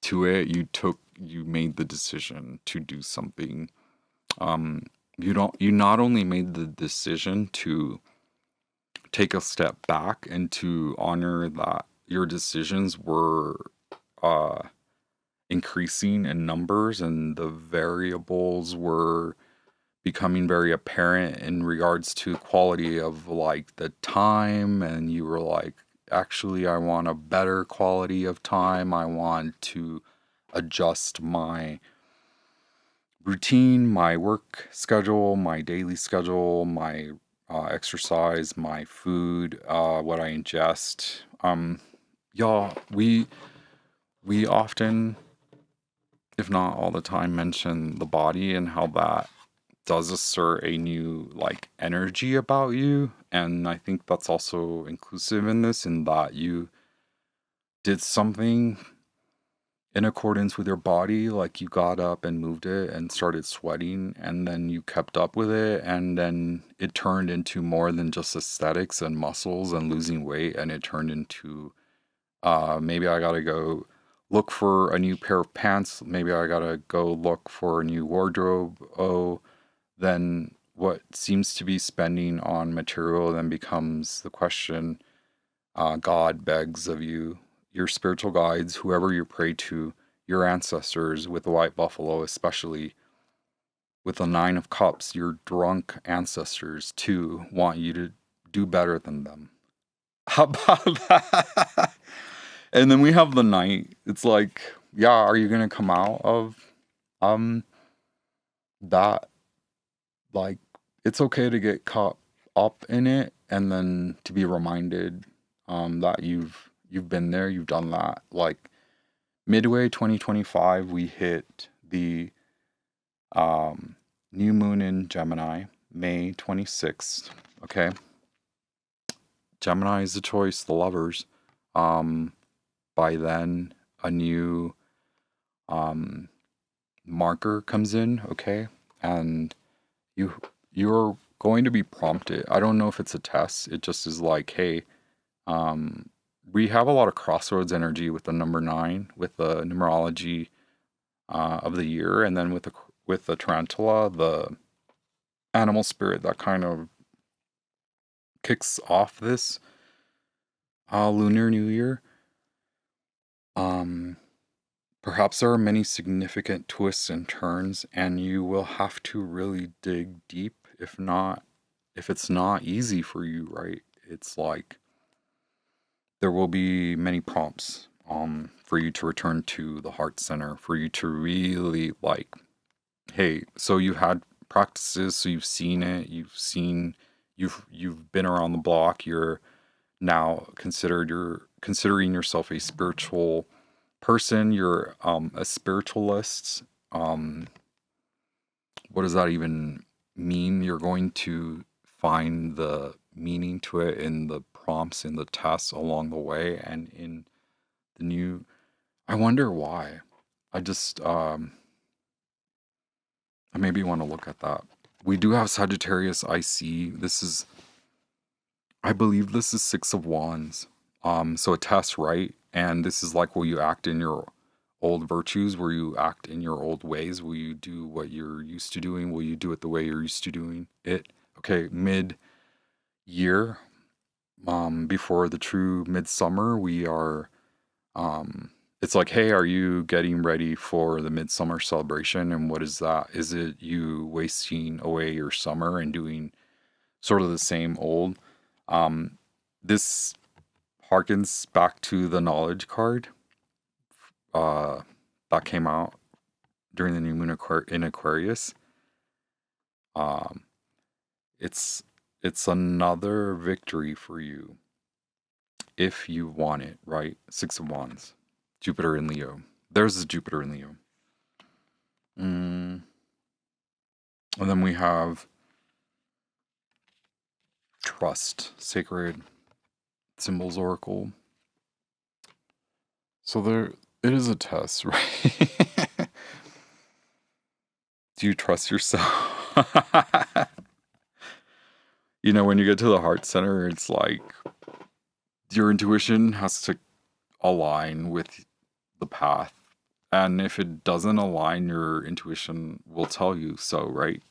to it, you made the decision to do something. You not only made the decision to take a step back and to honor that your decisions were increasing in numbers, and the variables were becoming very apparent in regards to quality of like the time, and you were like, actually, I want a better quality of time. I want to adjust my routine, my work schedule, my daily schedule, my exercise, my food, what I ingest. Y'all, we often, if not all the time, mention the body and how that does assert a new like energy about you, and I think that's also inclusive in this, in that you did something in accordance with your body, like you got up and moved it and started sweating, and then you kept up with it, and then it turned into more than just aesthetics and muscles and losing weight, and it turned into maybe I gotta go look for a new pair of pants, maybe I gotta go look for a new wardrobe. Oh, then what seems to be spending on material then becomes the question. God begs of you, your spiritual guides, whoever you pray to, your ancestors, with the white buffalo, especially with the Nine of Cups, your drunk ancestors too want you to do better than them. How about that? And then we have the Knight. It's like, yeah, are you gonna come out of um that? Like, it's okay to get caught up in it, and then to be reminded that you've been there, you've done that. Like midway 2025, we hit the um, new moon in Gemini, May 26th. Okay, Gemini is the choice, the lovers. Um, by then, a new um, marker comes in. Okay, and you you're going to be prompted. I don't know if it's a test. It just is like, hey, um, we have a lot of crossroads energy with the number 9, with the numerology of the year, and then with the tarantula, the animal spirit that kind of kicks off this lunar new year. Um, Perhaps there are many significant twists and turns, and you will have to really dig deep. If it's not easy for you, right? It's like there will be many prompts for you to return to the heart center, for you to really like, hey, so you had practices, so you've seen it, you've been around the block, you're now you're considering yourself a spiritual person, you're a spiritualist. Um what does that even mean? You're going to find the meaning to it in the prompts, in the tests along the way, and in the new. I wonder why. I just I maybe want to look at that. We do have Sagittarius IC. I believe this is Six of Wands. So a test, right? And this is like, will you act in your old virtues? Will you act in your old ways? Will you do what you're used to doing? Will you do it the way you're used to doing it? Okay, mid year, before the true midsummer, we are it's like, hey, are you getting ready for the midsummer celebration? And what is that? Is it you wasting away your summer and doing sort of the same old? Um, this harkens back to the knowledge card uh, that came out during the new moon in Aquarius. Um, it's it's another victory for you if you want it, right? Six of Wands, Jupiter in Leo. There's a Jupiter in Leo. Mm. And then we have Trust, Sacred Symbols Oracle. So there, it is a test, right? Do you trust yourself? You know, when you get to the heart center, it's like your intuition has to align with the path. And if it doesn't align, your intuition will tell you so, right?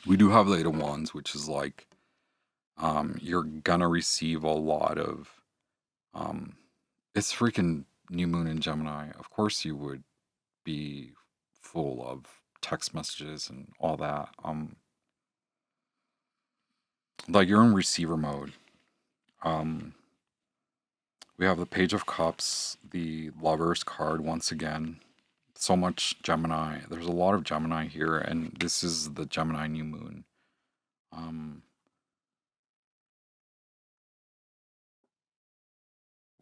We do have Eight of Wands, which is like you're gonna receive a lot of um it's freaking new moon in Gemini. Of course you would be full of text messages and all that. Like you're in receiver mode. Um we have the Page of Cups, the Lovers card once again. So much Gemini. There's a lot of Gemini here, and this is the Gemini new moon. Um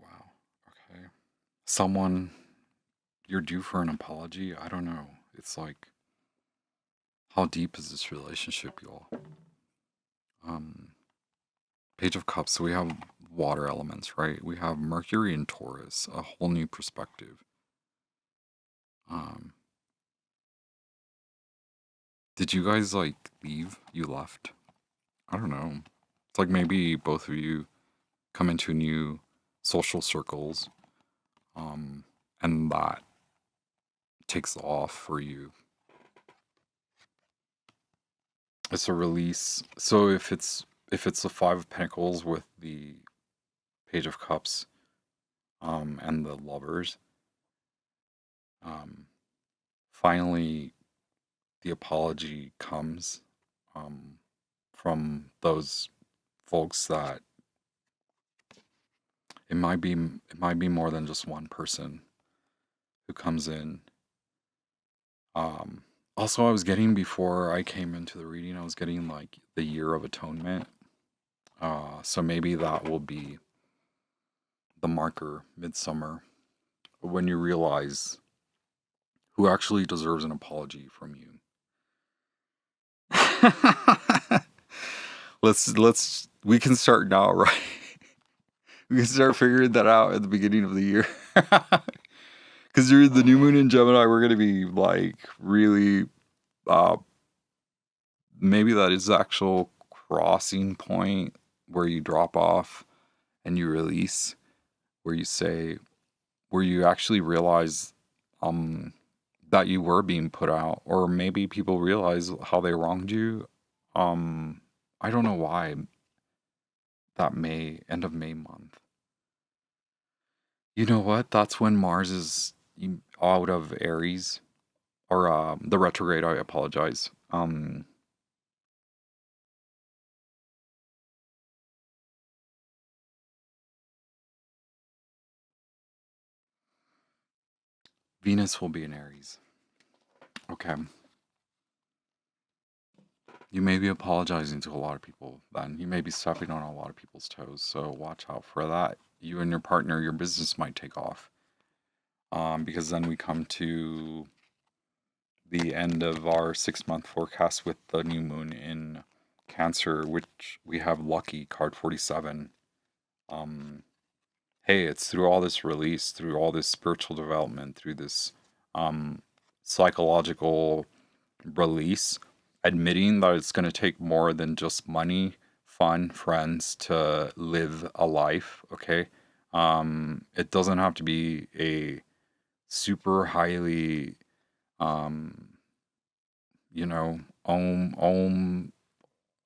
wow. Okay. Someone, you're due for an apology. I don't know. It's like How deep is this relationship, y'all? Page of Cups. So we have water elements, right? We have Mercury and Taurus, a whole new perspective. Did you guys like leave? You left? I don't know. It's like maybe both of you come into new social circles, and that takes off for you. It's a release. So if it's the Five of Pentacles with the Page of Cups, and the Lovers, finally the apology comes, from those folks that it might be more than just one person who comes in. Also, I was getting, before I came into the reading, I was getting like the Year of Atonement. So maybe that will be the marker, Midsummer, when you realize who actually deserves an apology from you. We can start now, right? We can start figuring that out at the beginning of the year. Because during the new moon in Gemini, we're going to be like really, maybe that is the actual crossing point where you drop off and you release, where you actually realize that you were being put out, or maybe people realize how they wronged you. I don't know why. That end of May month. You know what? That's when Mars is out of Aries, or the retrograde. I apologize. Venus will be in Aries. Okay. You may be apologizing to a lot of people then. You may be stepping on a lot of people's toes, so watch out for that. You and your partner, your business might take off. Because then we come to the end of our 6-month forecast with the new moon in Cancer, which we have Lucky, card 47. Hey, it's through all this release, through all this spiritual development, through this psychological release, admitting that it's going to take more than just money, fun, friends to live a life, okay? It doesn't have to be a super highly, om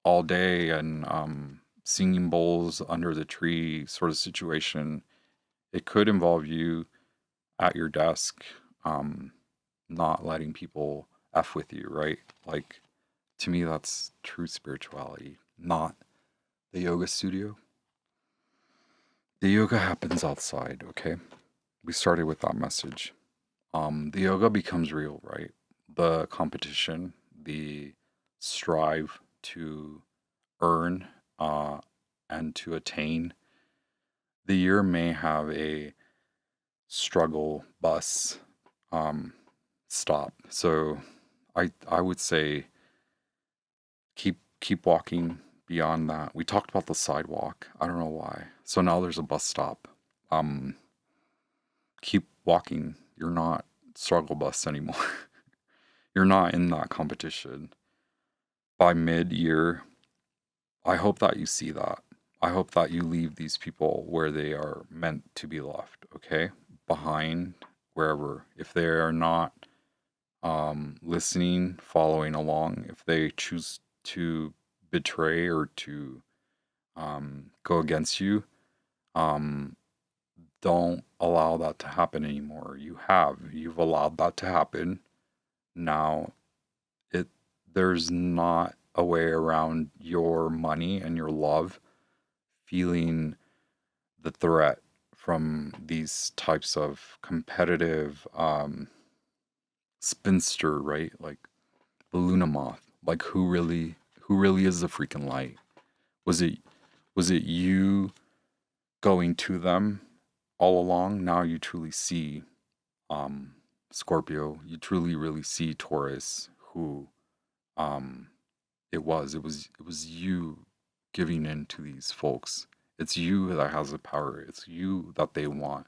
all day and singing bowls under the tree sort of situation. It could involve you at your desk, not letting people F with you, right? Like, to me, that's true spirituality, not the yoga studio. The yoga happens outside, okay? We started with that message. The yoga becomes real, right? The competition, the strive to earn, and to attain. The year may have a struggle bus, stop. So I would say keep walking beyond that. We talked about the sidewalk. I don't know why. So now there's a bus stop. Keep walking. You're not struggle bus anymore. You're not in that competition. By mid-year, I hope that you see that. I hope that you leave these people where they are meant to be left, okay? Behind, wherever. If they are not listening, following along, if they choose to betray or to go against you, don't allow that to happen anymore. You've allowed that to happen. Now, there's not a way around your money and your love feeling the threat from these types of competitive spinster, right? Like the Luna moth. Like who really is the freaking light? Was it you going to them all along? Now you truly see Scorpio. You truly really see Taurus, who It was you giving in to these folks. It's you that has the power. It's you that they want.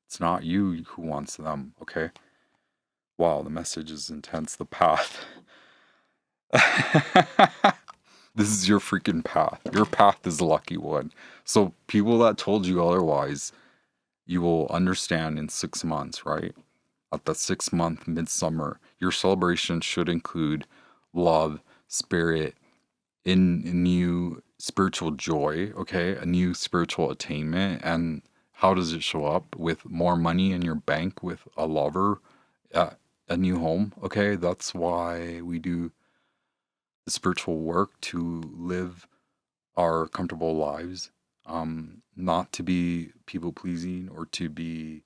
It's not you who wants them, okay? Wow, the message is intense. The path. This is your freaking path. Your path is the lucky one. So people that told you otherwise, you will understand in 6 months, right? At the 6 month midsummer, your celebration should include love, spirit, in new spiritual joy, okay? A new spiritual attainment. And how does it show up? With more money in your bank, with a lover, uh, a new home, okay? That's why we do the spiritual work, to live our comfortable lives, not to be people pleasing or to be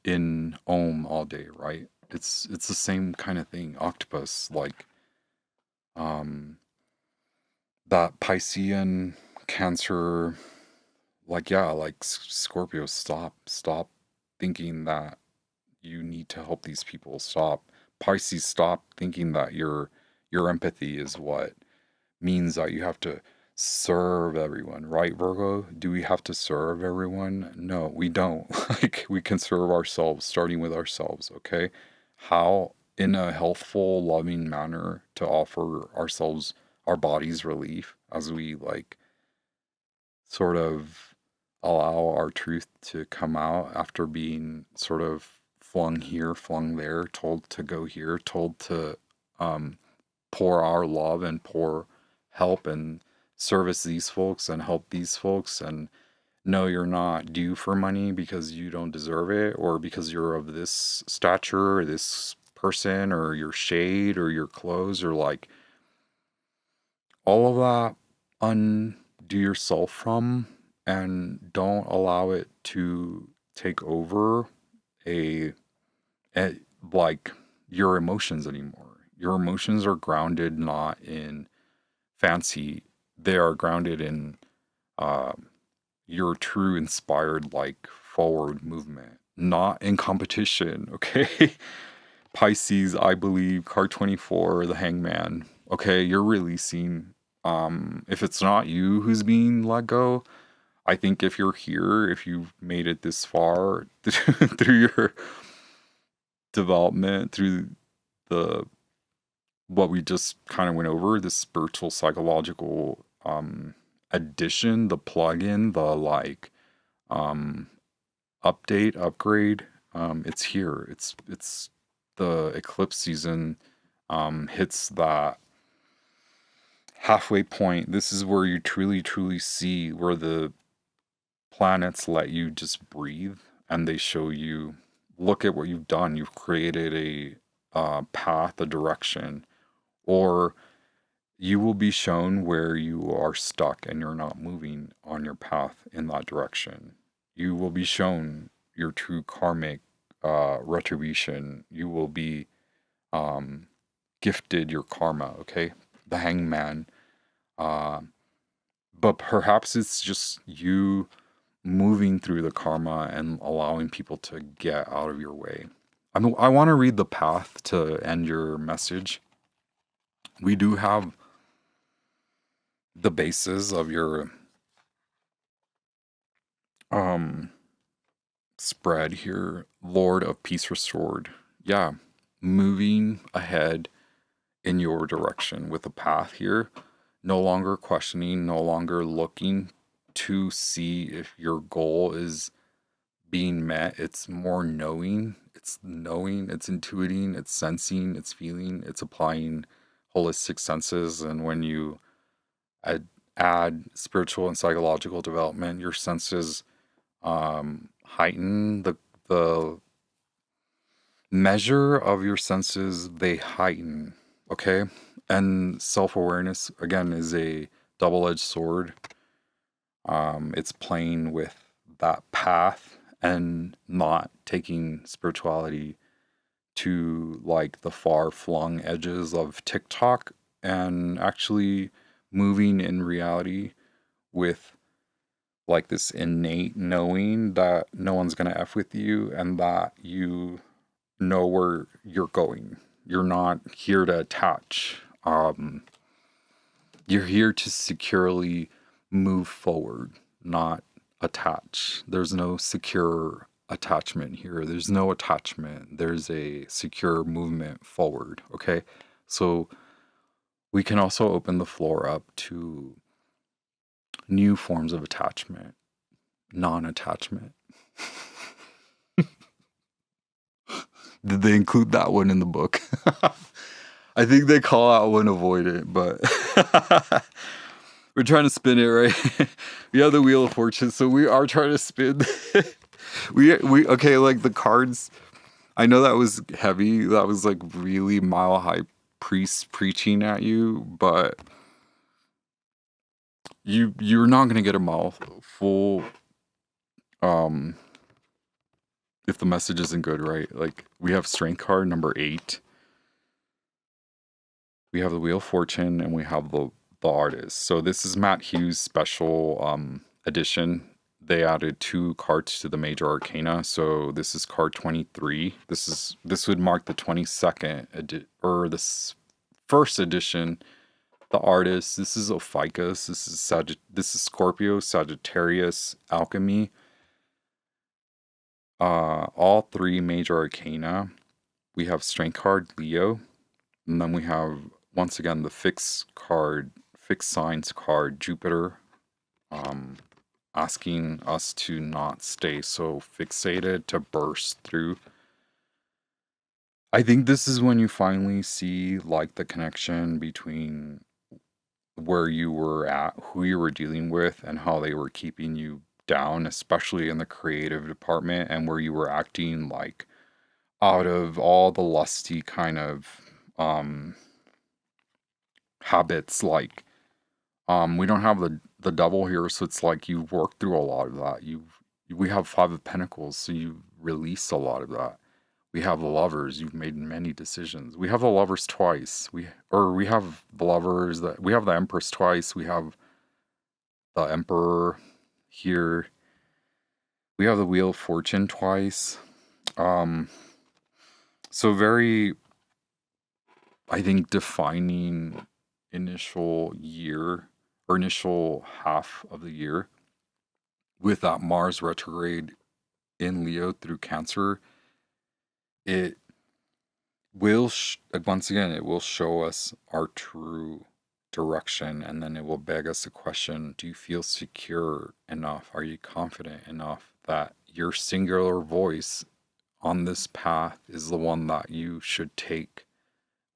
in Om all day, right? It's the same kind of thing. Octopus, like um, that Piscean Cancer, like yeah, like Scorpio. Stop thinking that you need to help these people. Stop, Pisces. Stop thinking that your empathy is what means that you have to serve everyone, right, Virgo? Do we have to serve everyone? No, we don't. Like, we can serve ourselves, starting with ourselves, okay? How? In a healthful, loving manner, to offer ourselves, our bodies relief as we, like, sort of allow our truth to come out after being sort of flung here, flung there, told to go here, told to um, pour our love and pour help and service these folks and help these folks. And no, you're not due for money because you don't deserve it, or because you're of this stature or this person or your shade or your clothes, or like all of that. Undo yourself from, and don't allow it to take over a, a like your emotions anymore. Your emotions are grounded not in fancy, they are grounded in uh, your true inspired, like, forward movement, not in competition, okay? Pisces, I believe, card 24, the hangman. Okay, you're releasing. If it's not you who's being let go, I think if you're here, if you've made it this far through your development, through the what we just kind of went over, the spiritual psychological addition, the plug-in, the like um update, upgrade, it's here. It's the eclipse season hits that halfway point. This is where you truly see where the planets let you just breathe, and they show you, look at what you've done. You've created a path, a direction, or you will be shown where you are stuck and you're not moving on your path in that direction. You will be shown your true karmic retribution. You will be gifted your karma, okay? The hangman. Uh, but perhaps it's just you moving through the karma and allowing people to get out of your way. I want to read the path to end your message. We do have the basis of your um spread here. Lord of Peace restored. Yeah, moving ahead in your direction with a path here. No longer questioning, no longer looking to see if your goal is being met. It's more knowing. It's knowing, it's intuiting, it's sensing, it's feeling, it's applying holistic senses. And when you add spiritual and psychological development, your senses heighten. The measure of your senses, they heighten, okay? And self-awareness, again, is a double-edged sword. It's playing with that path and not taking spirituality to, like, the far-flung edges of TikTok, and actually moving in reality with, like, this innate knowing that no one's gonna F with you, and that you know where you're going. You're not here to attach. You're here to securely move forward, not attach. There's no secure attachment here. There's no attachment. There's a secure movement forward. Okay. So we can also open the floor up to new forms of attachment, non-attachment. Did they include that one in the book? I think they call out one avoidant, but we're trying to spin it, right? We have the Wheel of Fortune, so we are trying to spin. we okay, like the cards. I know that was heavy. That was like really mile high priest preaching at you, but you're not gonna get a mouthful if the message isn't good, right? Like we have Strength card number 8. We have the Wheel of Fortune, and we have the Artist. So this is Matt Hughes' special edition. They added 2 cards to the major arcana. So this is card 23. This would mark the 22nd or this first edition. The Artist. This is Ophiuchus. This is Scorpio, Sagittarius, Alchemy. All 3 major arcana. We have Strength card, Leo, and then we have once again the Fixed Signs card, Jupiter, asking us to not stay so fixated, to burst through. I think this is when you finally see like the connection between where you were at, who you were dealing with, and how they were keeping you down, especially in the creative department, and where you were acting like out of all the lusty kind of habits. Like we don't have the double here, so it's like you've worked through a lot of that. We have 5 of Pentacles, so you release a lot of that. We have the Lovers. You've made many decisions. We have the Lovers twice. We have the Lovers. We have the Empress twice. We have the Emperor here. We have the Wheel of Fortune twice. So very, I think, defining initial year or initial half of the year with that Mars retrograde in Leo through Cancer. It will once again, it will show us our true direction, and then it will beg us a question: do you feel secure enough? Are you confident enough that your singular voice on this path is the one that you should take?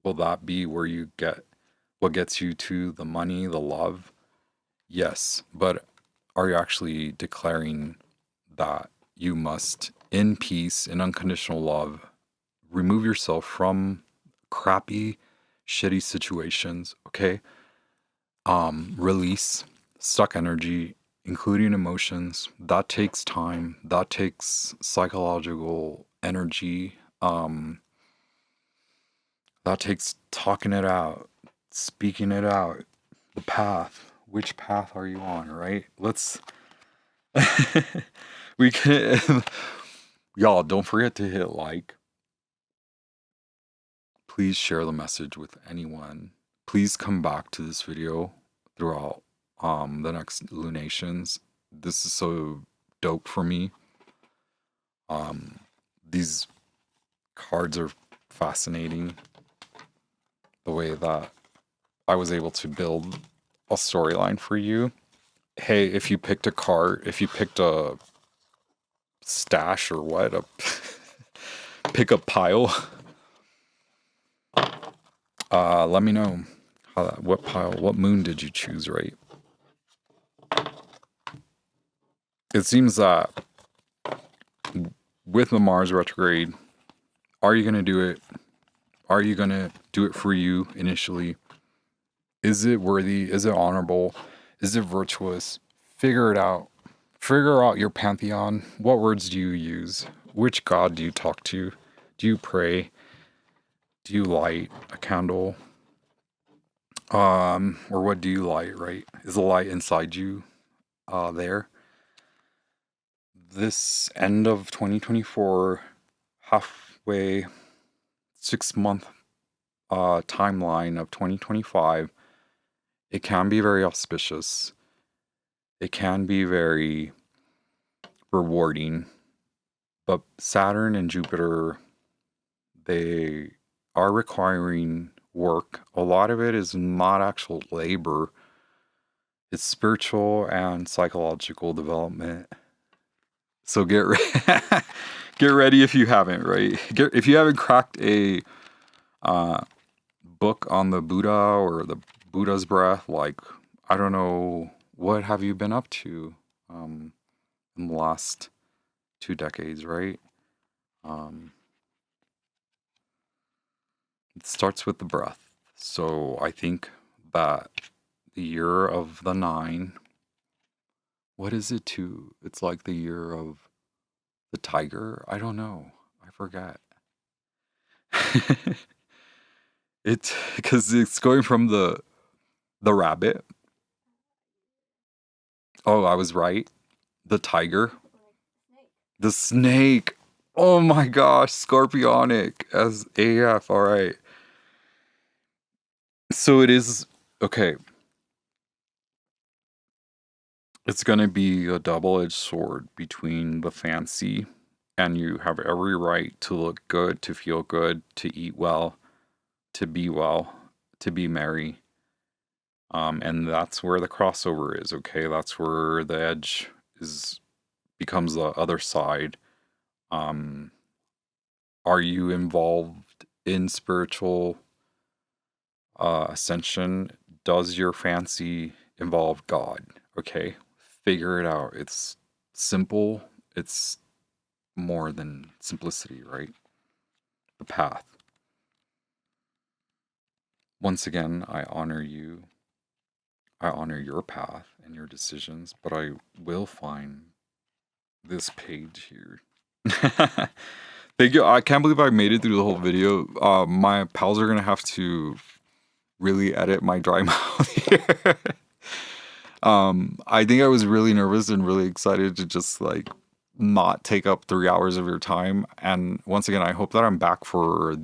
Will that be where you get what gets you to the money, the love? Yes, but are you actually declaring that you must, in peace, in unconditional love, remove yourself from crappy, shitty situations, okay? Release stuck energy, including emotions. That takes time. That takes psychological energy. That takes talking it out, speaking it out. The path. Which path are you on, right? Let's... we can... Y'all, don't forget to hit like. Please share the message with anyone. Please come back to this video throughout the next lunations. This is so dope for me. These cards are fascinating. The way that I was able to build a storyline for you. Hey, if you picked a card, if you picked a stash or what, pick a pile. Let me know what pile, what moon did you choose, right? It seems that with the Mars retrograde, are you going to do it? Are you going to do it for you initially? Is it worthy? Is it honorable? Is it virtuous? Figure it out. Figure out your pantheon. What words do you use? Which god do you talk to? Do you pray? Do you light a candle? Or what do you light, right? Is the light inside you there? This end of 2024, halfway, 6-month timeline of 2025, it can be very auspicious. It can be very rewarding. But Saturn and Jupiter, they are requiring work. A lot of it is not actual labor. It's spiritual and psychological development. So get get ready if you haven't, right? If you haven't cracked a book on the Buddha or the Buddha's breath, like, I don't know, what have you been up to in the last 2 decades, right? It starts with the breath. So I think that the year of the 9, what is it too? It's like the year of the tiger? I don't know. I forget. It's because it's going from the rabbit. Oh, I was right. The tiger. The snake. Oh my gosh, scorpionic as AF. All right. So it is okay. It's going to be a double-edged sword between the fancy, and you have every right to look good, to feel good, to eat well, to be merry. And that's where the crossover is, okay? That's where the edge becomes the other side. Are you involved in spiritual ascension? Does your fancy involve God? Okay, figure it out. It's simple. It's more than simplicity, right? The path. Once again, I honor you. I honor your path and your decisions, but I will find this page here. Thank you. I can't believe I made it through the whole video. My pals are gonna have to really edit my dry mouth here. I think I was really nervous and really excited to just like not take up 3 hours of your time. And once again, I hope that I'm back for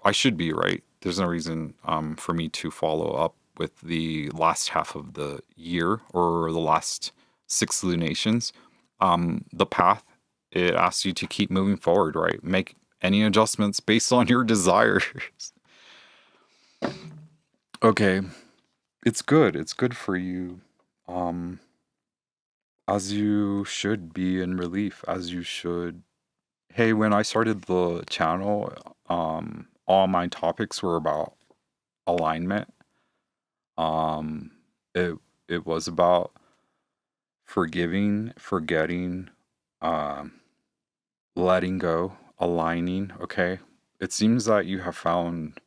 I should be, right? There's no reason for me to follow up with the last half of the year or the last 6 lunations. The path, it asks you to keep moving forward, right? Make any adjustments based on your desires. Okay, it's good. It's good for you. As you should be in relief, as you should. Hey, when I started the channel, all my topics were about alignment. Um, it it was about forgiving, forgetting, um, letting go, aligning. Okay, it seems that you have found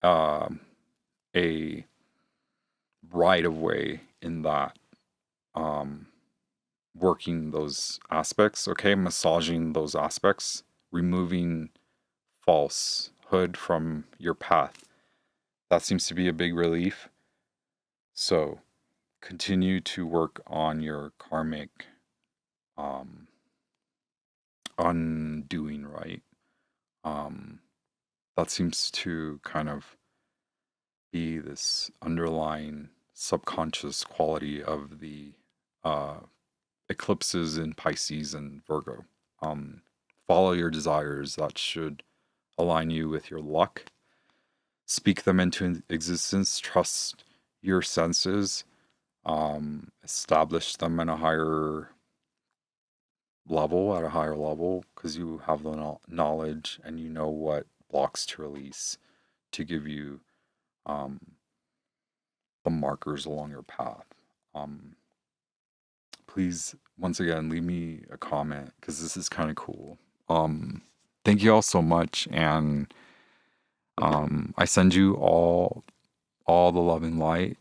um a right of way in that. Um, Working those aspects, okay, massaging those aspects, removing falsehood from your path. That seems to be a big relief. So continue to work on your karmic undoing, right? That seems to kind of be this underlying subconscious quality of the eclipses in Pisces and Virgo. Follow your desires. That should align you with your luck. Speak them into existence. Trust your senses. Establish them in a higher level, at a higher level, because you have the knowledge and you know what blocks to release to give you the markers along your path. Please, once again, leave me a comment because this is kind of cool. Thank you all so much, and I send you all the love and light.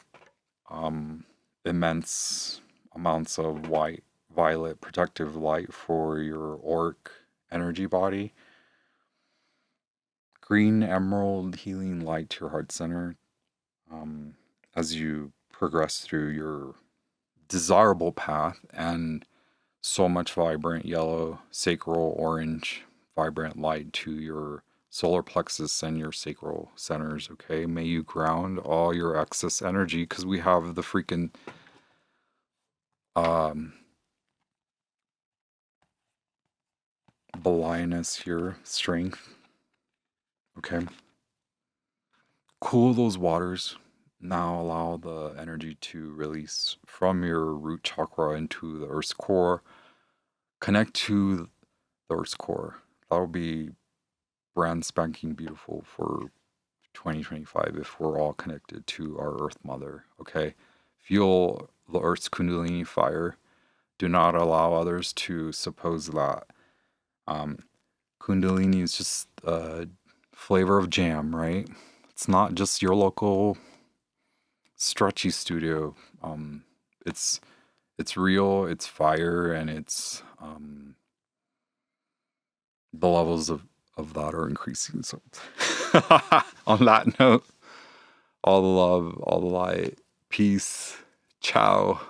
Immense amounts of white, violet, protective light for your auric energy body. Green emerald healing light to your heart center. As you progress through your desirable path, and so much vibrant yellow, sacral orange, vibrant light to your solar plexus and your sacral centers, okay? May you ground all your excess energy, because we have the freaking Belianus here, strength, okay? Cool those waters. Now allow the energy to release from your root chakra into the earth's core. Connect to the earth's core. That'll be brand spanking beautiful for 2025 if we're all connected to our earth mother, okay? Feel the earth's kundalini fire. Do not allow others to suppose that kundalini is just a flavor of jam, right? It's not just your local stretchy studio. It's real, it's fire, and it's the levels of that are increasing. So on that note, all the love, all the light, peace, ciao.